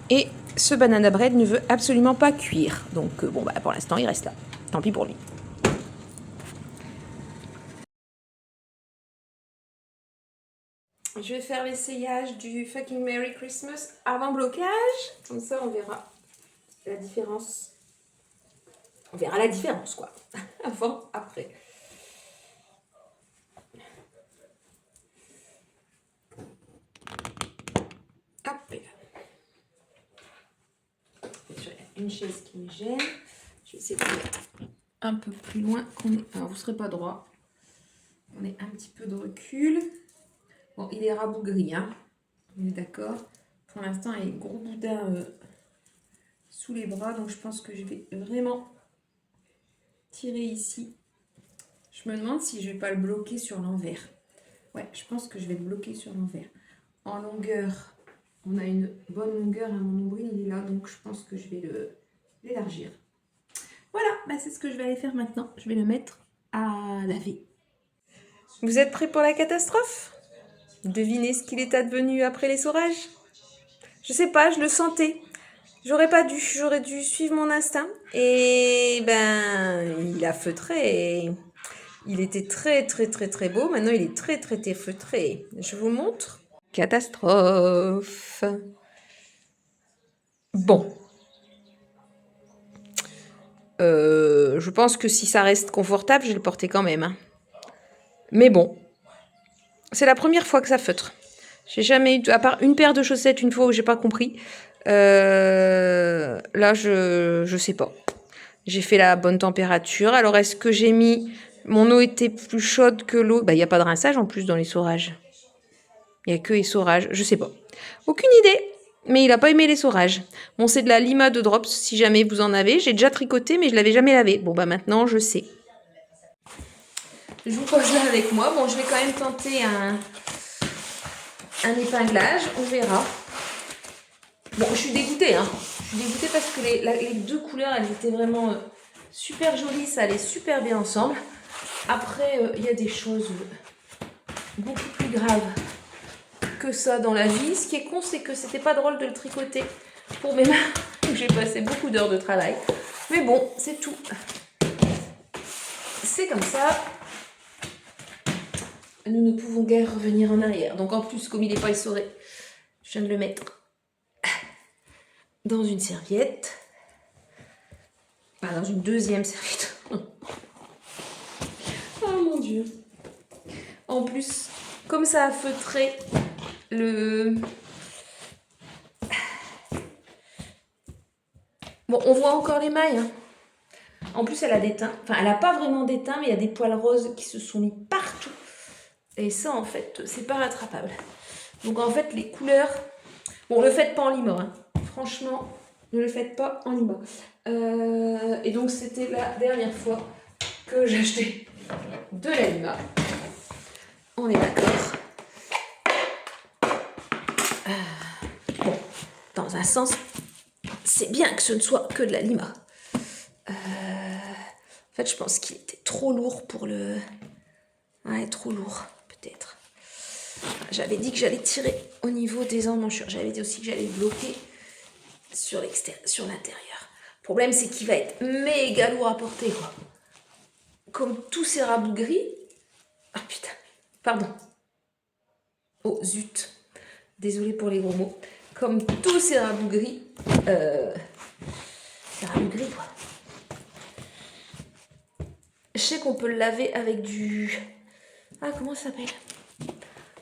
A: Et ce banana bread ne veut absolument pas cuire. Donc bon, bah, pour l'instant, il reste là. Tant pis pour lui. Je vais faire l'essayage du fucking Merry Christmas avant blocage. Comme ça, on verra la différence. On verra la différence, quoi. Avant, après. Hop là. J'ai une chaise qui me gêne. Je vais essayer de mettre un peu plus loin qu'on est. Alors, vous ne serez pas droit. On est un petit peu de recul. Bon, il est rabougri, hein. On est d'accord. Pour l'instant, il y a un gros boudin sous les bras. Donc, je pense que je vais vraiment tirer ici. Je me demande si je vais pas le bloquer sur l'envers. Ouais, je pense que je vais le bloquer sur l'envers. En longueur, on a une bonne longueur. Mon nombril, il est là. Donc, je pense que je vais l'élargir. Voilà, bah c'est ce que je vais aller faire maintenant. Je vais le mettre à laver. Vous êtes prêts pour la catastrophe? Devinez ce qu'il est advenu après l'essorage? Je sais pas, je le sentais. J'aurais dû suivre mon instinct. Et ben, il a feutré. Il était très très très très beau. Maintenant, il est très très très feutré. Je vous montre. Catastrophe. Bon. Je pense que si ça reste confortable, je vais le porter quand même. Hein. Mais bon. C'est la première fois que ça feutre. J'ai jamais eu, à part une paire de chaussettes une fois où j'ai pas compris. Là, je sais pas. J'ai fait la bonne température. Alors, est-ce que j'ai mis... Mon eau était plus chaude que l'eau. Bah, il n'y a pas de rinçage en plus dans l'essorage. Il n'y a que essorage. Je sais pas. Aucune idée. Mais il n'a pas aimé l'essorage. Bon, c'est de la Lima de Drops, si jamais vous en avez. J'ai déjà tricoté, mais je l'avais jamais lavé. Bon, bah maintenant, je sais. Je vous pose là avec moi. Bon, je vais quand même tenter un épinglage. On verra. Bon, je suis dégoûtée, hein. Je suis dégoûtée parce que les deux couleurs, elles étaient vraiment super jolies. Ça allait super bien ensemble. Après, il y a des choses beaucoup plus graves que ça dans la vie. Ce qui est con, c'est que c'était pas drôle de le tricoter pour mes mains. J'ai passé beaucoup d'heures de travail. Mais bon, c'est tout. C'est comme ça. Nous ne pouvons guère revenir en arrière. Donc en plus, comme il n'est pas essoré, je viens de le mettre dans une serviette. Pas dans une deuxième serviette. Oh mon Dieu. En plus, comme ça a feutré le... Bon, on voit encore les mailles. Hein. En plus, elle a des teints. Enfin, elle n'a pas vraiment des teints, mais il y a des poils roses qui se sont mis partout. Et ça, en fait, c'est pas rattrapable. Donc, en fait, les couleurs... Bon, le faites pas en lima. Hein. Franchement, ne le faites pas en lima. Et donc, c'était la dernière fois que j'achetais de la lima. On est d'accord. Bon, dans un sens, c'est bien que ce ne soit que de la lima. En fait, je pense qu'il était trop lourd pour le... Ouais, trop lourd, peut-être. J'avais dit que j'allais tirer au niveau des emmanchures. J'avais dit aussi que j'allais bloquer sur l'extérieur, sur l'intérieur. Le problème, c'est qu'il va être méga lourd à porter, quoi. Comme tous ces rabougris. Ah putain, pardon. Oh zut. Désolée pour les gros mots. Comme tous ces rabougris. Ces rabougris, quoi. Je sais qu'on peut le laver avec du... Ah, comment ça s'appelle?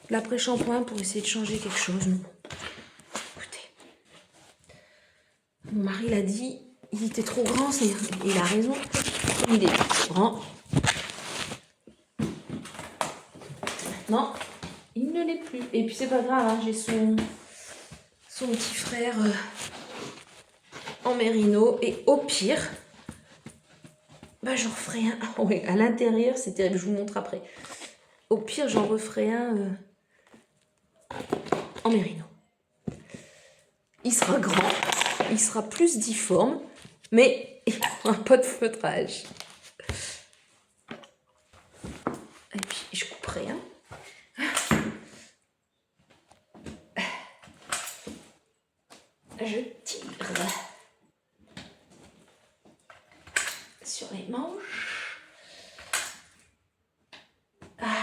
A: L'après-shampoing pour essayer de changer quelque chose. Non. Écoutez. Mon mari l'a dit, il était trop grand, il a raison. Il est trop grand. Non, il ne l'est plus. Et puis c'est pas grave, hein, j'ai son petit frère en mérino. Et au pire, bah j'en referai un. Oh, ouais, à l'intérieur, c'est terrible, je vous montre après. Au pire, j'en referai un en mérino. Il sera grand, il sera plus difforme, mais il n'aura pas de feutrage. Et puis, je couperai un. Je tire sur les manches. Voilà.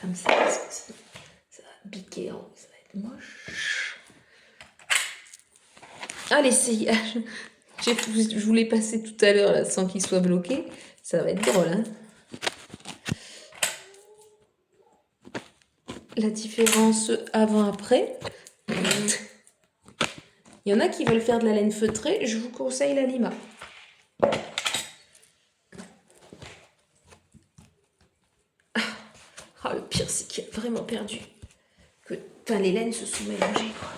A: Comme ça, parce que ça va piquer en haut, ça va être moche. Ah, l'essayage. Je vous l'ai passé tout à l'heure là, sans qu'il soit bloqué. Ça va être drôle, hein. La différence avant-après. Il y en a qui veulent faire de la laine feutrée. Je vous conseille la lima. Ah, le pire, c'est qu'il a vraiment perdu. Enfin, les laines se sont mélangées, quoi.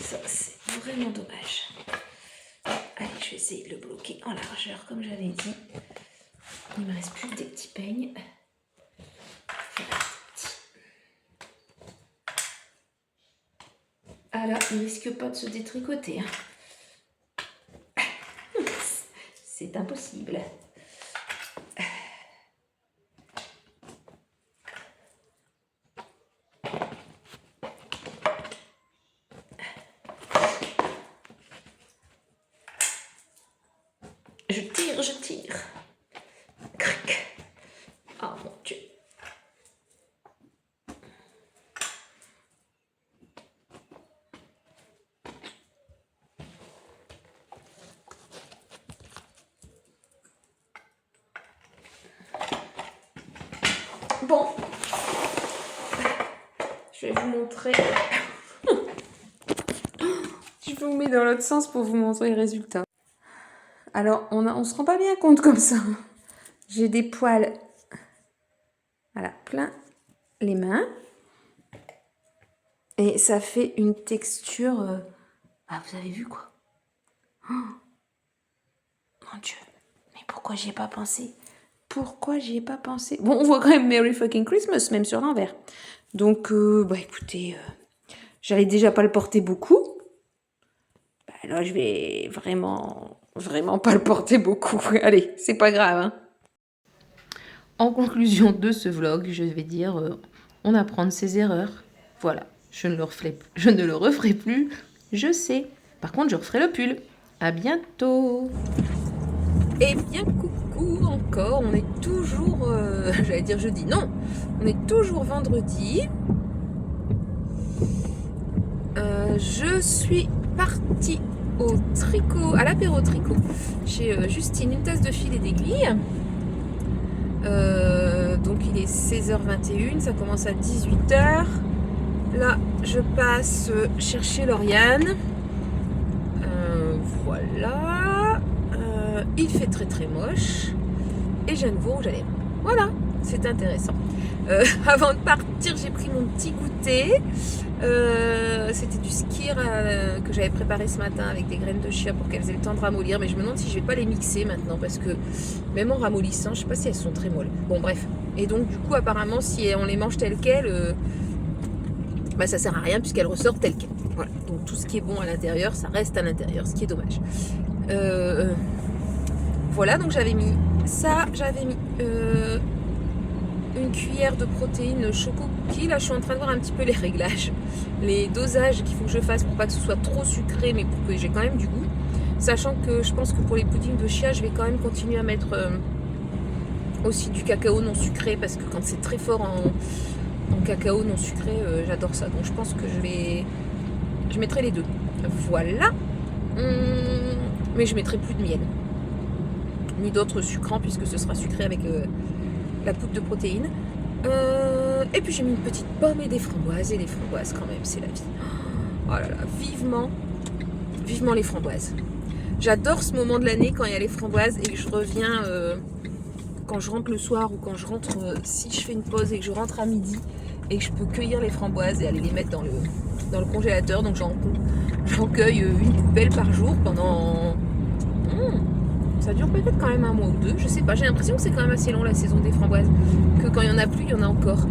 A: Ça, c'est vraiment dommage. Allez, je vais essayer de le bloquer en largeur, comme j'avais dit. Il me reste plus que des petits peignes. Ah là, il risque pas de se détricoter. Hein. C'est impossible. Je tire. Crac. Oh mon Dieu. Bon. Je vais vous montrer. Je vous mets dans l'autre sens pour vous montrer le résultat. Alors, on se rend pas bien compte comme ça. J'ai des poils, voilà, plein les mains. Et ça fait une texture... Ah, vous avez vu quoi? Oh, mon Dieu, mais pourquoi j'y ai pas pensé? Pourquoi j'y ai pas pensé? Bon, on voit quand même Merry fucking Christmas, même sur l'envers. Donc, bah écoutez, j'allais déjà pas le porter beaucoup. Bah là, je vais vraiment pas le porter beaucoup. Allez, c'est pas grave, hein. En conclusion de ce vlog, je vais dire, on apprend de ses erreurs. Voilà, je ne le referai plus, je sais. Par contre, je referai le pull. À bientôt. Eh bien, coucou encore. On est toujours, j'allais dire jeudi, non. On est toujours vendredi. Je suis partie au tricot, à l'apéro tricot, chez Justine, une tasse de fil et d'aiguille. Donc il est 16h21, ça commence à 18h. Là, je passe chercher Lauriane. Voilà. Il fait très très moche. Et je ne vois où j'allais. Voilà, c'est intéressant. Avant de partir, j'ai pris mon petit goûter. C'était du skyr que j'avais préparé ce matin avec des graines de chia pour qu'elles aient le temps de ramollir. Mais je me demande si je vais pas les mixer maintenant parce que même en ramollissant, je sais pas si elles sont très molles. Bon bref. Et donc du coup apparemment si on les mange telles quelles, bah ça sert à rien puisqu'elles ressortent telles quelles. Voilà. Donc tout ce qui est bon à l'intérieur, ça reste à l'intérieur, ce qui est dommage. Voilà, donc j'avais mis ça, j'avais mis une cuillère de protéines choco cookie. Là je suis en train de voir un petit peu les réglages, les dosages qu'il faut que je fasse pour pas que ce soit trop sucré mais pour que j'ai quand même du goût, sachant que je pense que pour les puddings de chia je vais quand même continuer à mettre aussi du cacao non sucré parce que quand c'est très fort en cacao non sucré, j'adore ça, donc je pense que je mettrai les deux. Voilà. Mais je mettrai plus de miel ni d'autres sucrants puisque ce sera sucré avec la poudre de protéines. Et puis j'ai mis une petite pomme et des framboises. Et les framboises quand même, c'est la vie. Oh là là, vivement les framboises. J'adore ce moment de l'année quand il y a les framboises et que je reviens quand je rentre le soir ou quand je rentre, si je fais une pause et que je rentre à midi et que je peux cueillir les framboises et aller les mettre dans le congélateur. Donc j'en cueille une poubelle par jour pendant... ça dure peut-être quand même un mois ou deux, je sais pas, j'ai l'impression que c'est quand même assez long la saison des framboises, que quand il y en a plus, il y en a encore.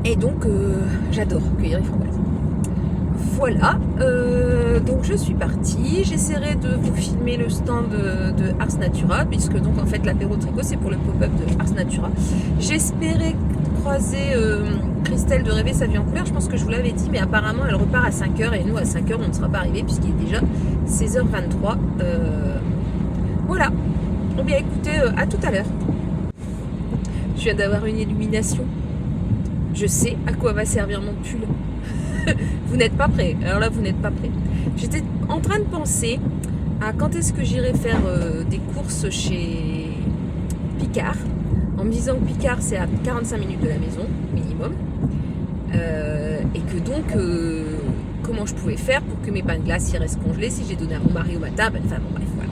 A: Et donc j'adore cueillir les framboises. Voilà, donc je suis partie, j'essaierai de vous filmer le stand de Ars Natura, puisque donc en fait l'apéro tricot c'est pour le pop-up de Ars Natura. J'espérais croiser Christelle de Rêver sa vie en couleur, je pense que je vous l'avais dit, mais apparemment elle repart à 5h et nous à 5h on ne sera pas arrivés puisqu'il est déjà 16h23. Voilà, bon bien écoutez, à tout à l'heure. Je viens d'avoir une illumination, je sais à quoi va servir mon pull. Vous n'êtes pas prêts, alors là vous n'êtes pas prêts. J'étais en train de penser à quand est-ce que j'irai faire des courses chez Picard, en me disant que Picard c'est à 45 minutes de la maison minimum, et que donc comment je pouvais faire pour que mes pains de glace y restent congelés si j'ai donné à mon mari au matin, enfin bon bref voilà,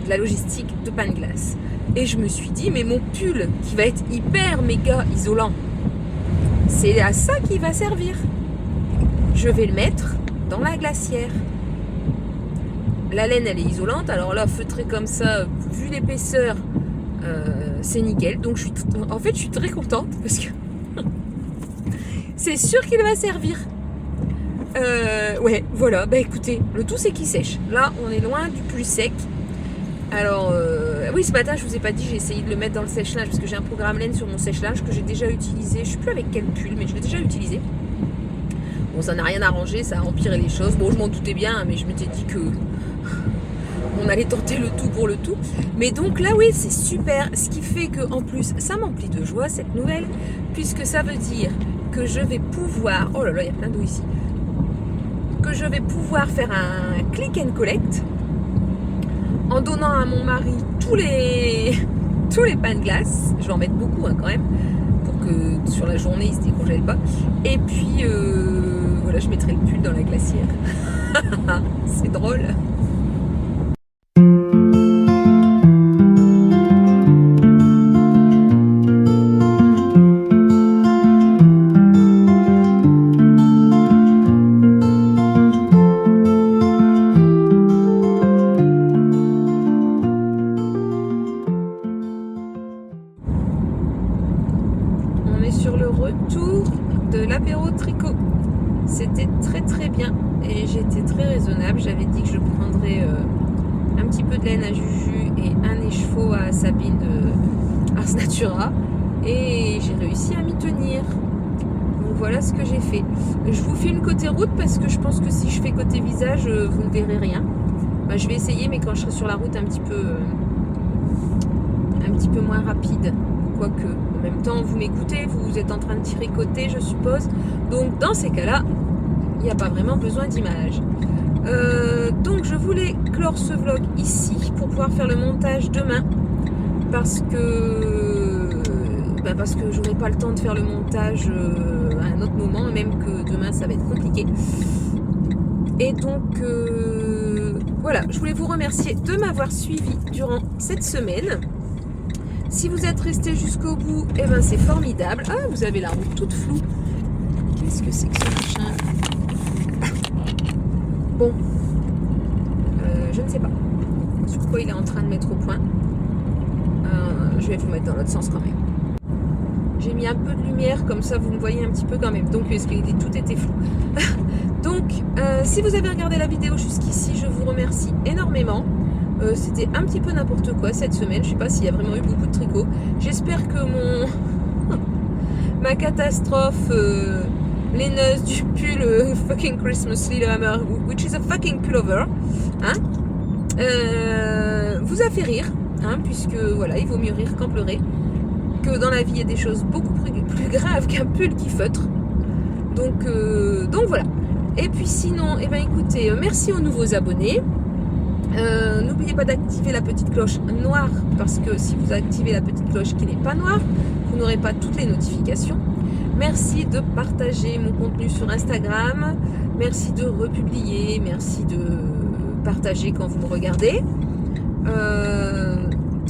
A: de la logistique de pains de glace. Et je me suis dit mais mon pull qui va être hyper méga isolant, c'est à ça qu'il va servir. Je vais le mettre dans la glacière. La laine elle est isolante, alors là feutrée comme ça, vu l'épaisseur, c'est nickel. Donc en fait je suis très contente parce que c'est sûr qu'il va servir. Ouais voilà, bah écoutez, le tout c'est qu'il sèche. Là on est loin du pull sec. Alors oui, ce matin je vous ai pas dit, j'ai essayé de le mettre dans le sèche-linge parce que j'ai un programme laine sur mon sèche-linge que j'ai déjà utilisé. Je sais plus avec quel pull mais je l'ai déjà utilisé. Bon, ça n'a rien arrangé, ça a empiré les choses. Bon, je m'en doutais bien, mais je m'étais dit que on allait tenter le tout pour le tout. Mais donc là, oui, c'est super. Ce qui fait que, en plus, ça m'emplit de joie, cette nouvelle, puisque ça veut dire que je vais pouvoir... Oh là là, il y a plein d'eau ici. Que je vais pouvoir faire un click and collect en donnant à mon mari tous les pains de glace. Je vais en mettre beaucoup, hein, quand même, pour que sur la journée, il ne se décongèle pas. Et puis... voilà, je mettrai le pull dans la glacière. C'est drôle. On est sur le retour de l'apéro tricot. C'était très très bien et j'étais très raisonnable. J'avais dit que je prendrais un petit peu de laine à Juju et un écheveau à Sabine de Ars Natura et j'ai réussi à m'y tenir. Donc voilà ce que j'ai fait. Je vous filme côté route parce que je pense que si je fais côté visage, vous ne verrez rien. Bah, je vais essayer, mais quand je serai sur la route un petit peu moins rapide. Quoique, en même temps, vous m'écoutez, vous êtes en train de tricoter, je suppose. Donc, dans ces cas-là, il n'y a pas vraiment besoin d'image. Donc, je voulais clore ce vlog ici pour pouvoir faire le montage demain. Parce que j'aurai pas le temps de faire le montage à un autre moment, même que demain, ça va être compliqué. Et donc, voilà, je voulais vous remercier de m'avoir suivi durant cette semaine. Si vous êtes resté jusqu'au bout, eh ben c'est formidable. Ah, vous avez la route toute floue. Qu'est-ce que c'est que ce machin? Bon, je ne sais pas sur quoi il est en train de mettre au point. Je vais vous mettre dans l'autre sens quand même. J'ai mis un peu de lumière, comme ça vous me voyez un petit peu quand même. Donc, parce que tout était flou. Donc, si vous avez regardé la vidéo jusqu'ici, je vous remercie énormément. C'était un petit peu n'importe quoi cette semaine. Je ne sais pas s'il y a vraiment eu beaucoup de tricot. J'espère que ma catastrophe, laineuse du pull fucking Christmas Lillehammer, which is a fucking pullover, hein, vous a fait rire, hein, puisque voilà, il vaut mieux rire qu'en pleurer. Que dans la vie, il y a des choses beaucoup plus graves qu'un pull qui feutre. Donc voilà. Et puis sinon, eh ben écoutez, merci aux nouveaux abonnés. N'oubliez pas d'activer la petite cloche noire, parce que si vous activez la petite cloche qui n'est pas noire, vous n'aurez pas toutes les notifications. Merci de partager mon contenu sur Instagram. Merci de republier. Merci de partager quand vous me regardez.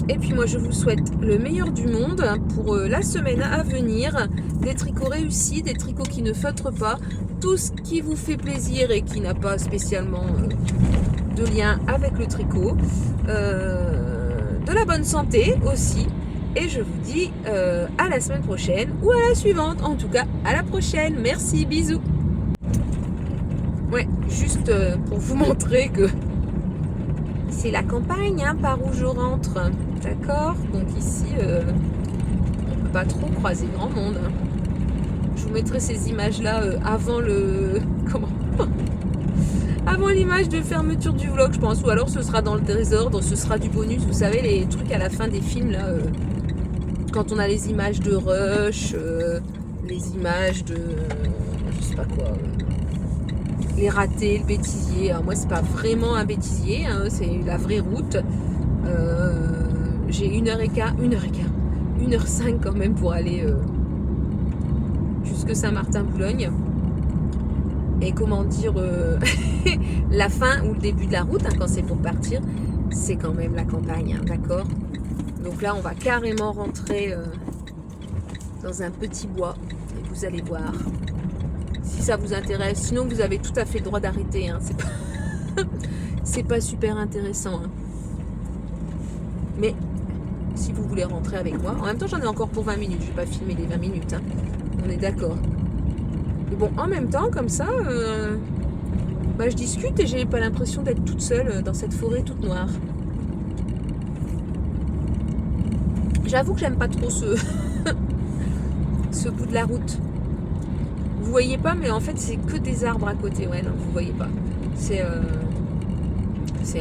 A: Et puis moi je vous souhaite le meilleur du monde pour la semaine à venir. Des tricots réussis, des tricots qui ne feutrent pas, tout ce qui vous fait plaisir et qui n'a pas spécialement de lien avec le tricot. De la bonne santé aussi. Et je vous dis à la semaine prochaine ou à la suivante. En tout cas, à la prochaine. Merci, bisous. Ouais, juste pour vous montrer que c'est la campagne, hein, par où je rentre. D'accord? Donc ici, on ne peut pas trop croiser grand monde. Hein. Je vous mettrai ces images-là avant le... Comment? Avant l'image de fermeture du vlog, je pense. Ou alors ce sera dans le désordre, ce sera du bonus. Vous savez, les trucs à la fin des films, là... quand on a les images de rush, les images de... je sais pas quoi... les ratés, le bêtisier. Alors moi, c'est pas vraiment un bêtisier, hein, c'est la vraie route. J'ai 1h05 quand même pour aller jusque Saint-Martin-Boulogne. Et comment dire, la fin ou le début de la route, hein, quand c'est pour partir, c'est quand même la campagne, hein, d'accord? Donc là, on va carrément rentrer dans un petit bois. Et vous allez voir. Si ça vous intéresse. Sinon, vous avez tout à fait le droit d'arrêter. Hein. C'est pas super intéressant. Hein. Mais si vous voulez rentrer avec moi. En même temps, j'en ai encore pour 20 minutes. Je vais pas filmer les 20 minutes. Hein. On est d'accord. Mais bon, en même temps, comme ça, je discute et j'ai pas l'impression d'être toute seule dans cette forêt toute noire. J'avoue que j'aime pas trop ce bout de la route. Vous voyez pas, mais en fait c'est que des arbres à côté. Ouais, non, vous voyez pas. C'est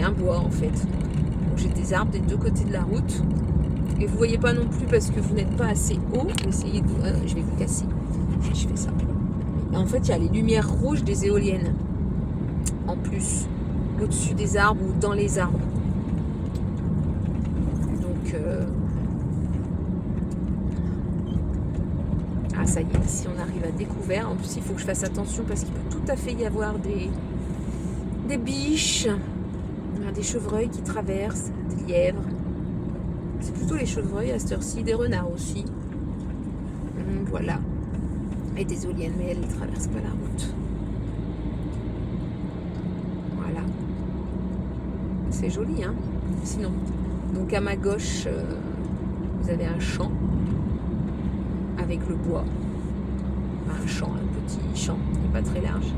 A: un bois en fait. Donc j'ai des arbres des deux côtés de la route. Et vous voyez pas non plus parce que vous n'êtes pas assez haut. Essayez de... je vais vous casser. Je fais ça. Et en fait, il y a les lumières rouges des éoliennes. En plus, au-dessus des arbres ou dans les arbres. Donc... Ah ça y est, ici on arrive à découvert. En plus il faut que je fasse attention parce qu'il peut tout à fait y avoir des biches, des chevreuils qui traversent, des lièvres. C'est plutôt les chevreuils à cette heure-ci, des renards aussi. Voilà. Et des éoliennes, mais elles ne traversent pas la route. Voilà. C'est joli, hein. Sinon. Donc à ma gauche, vous avez un champ. Avec le bois, un champ, un petit champ, qui n'est pas très large.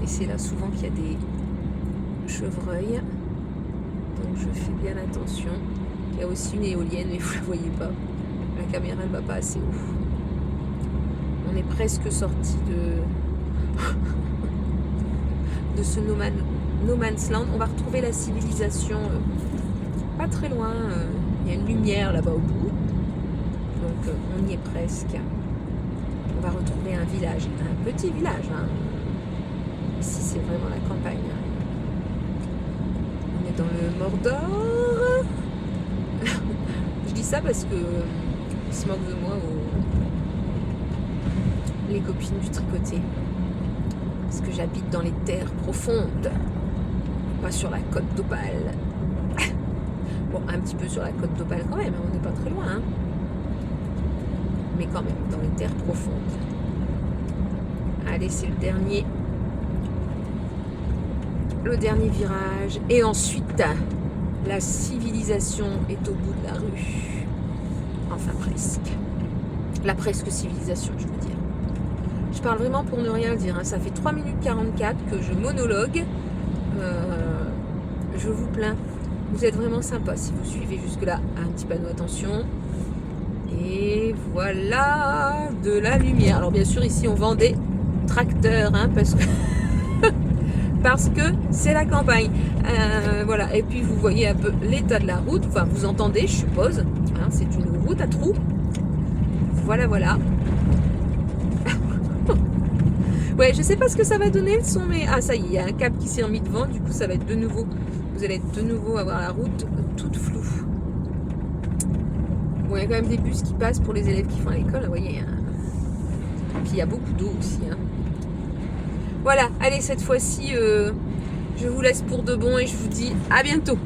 A: Et c'est là souvent qu'il y a des chevreuils. Donc je fais bien attention. Il y a aussi une éolienne, mais vous ne la voyez pas. La caméra ne va pas assez haut. On est presque sorti de ce no man's land. On va retrouver la civilisation pas très loin. Il y a une lumière là-bas au bout. Donc on y est presque. On va retrouver un village, un petit village. Hein. Ici c'est vraiment la campagne. On est dans le Mordor. Je dis ça parce que ils se moquent de moi les copines du tricoté. Parce que j'habite dans les terres profondes, pas sur la côte d'Opale. Bon, un petit peu sur la côte d'Opale quand même, hein, on n'est pas très loin. Hein. Mais quand même, dans les terres profondes. Allez, c'est le dernier. Le dernier virage. Et ensuite, la civilisation est au bout de la rue. Enfin, presque. La presque civilisation, je veux dire. Je parle vraiment pour ne rien dire. Hein. Ça fait 3 minutes 44 que je monologue. Je vous plains. Vous êtes vraiment sympa si vous suivez jusque-là. Un petit panneau attention. Et voilà de la lumière. Alors bien sûr, ici, on vend des tracteurs. Hein, parce que c'est la campagne. Voilà. Et puis, vous voyez un peu l'état de la route. Enfin, vous entendez, je suppose. Hein, c'est une route à trous. Voilà, voilà. Ouais, je sais pas ce que ça va donner le son, mais... Ah, ça y est, il y a un cap qui s'est remis devant. Du coup, ça va être de nouveau... Vous allez de nouveau avoir la route toute floue. Bon, il y a quand même des bus qui passent pour les élèves qui font à l'école, vous voyez. Hein. Et puis, il y a beaucoup d'eau aussi. Hein. Voilà, allez, cette fois-ci, je vous laisse pour de bon et je vous dis à bientôt.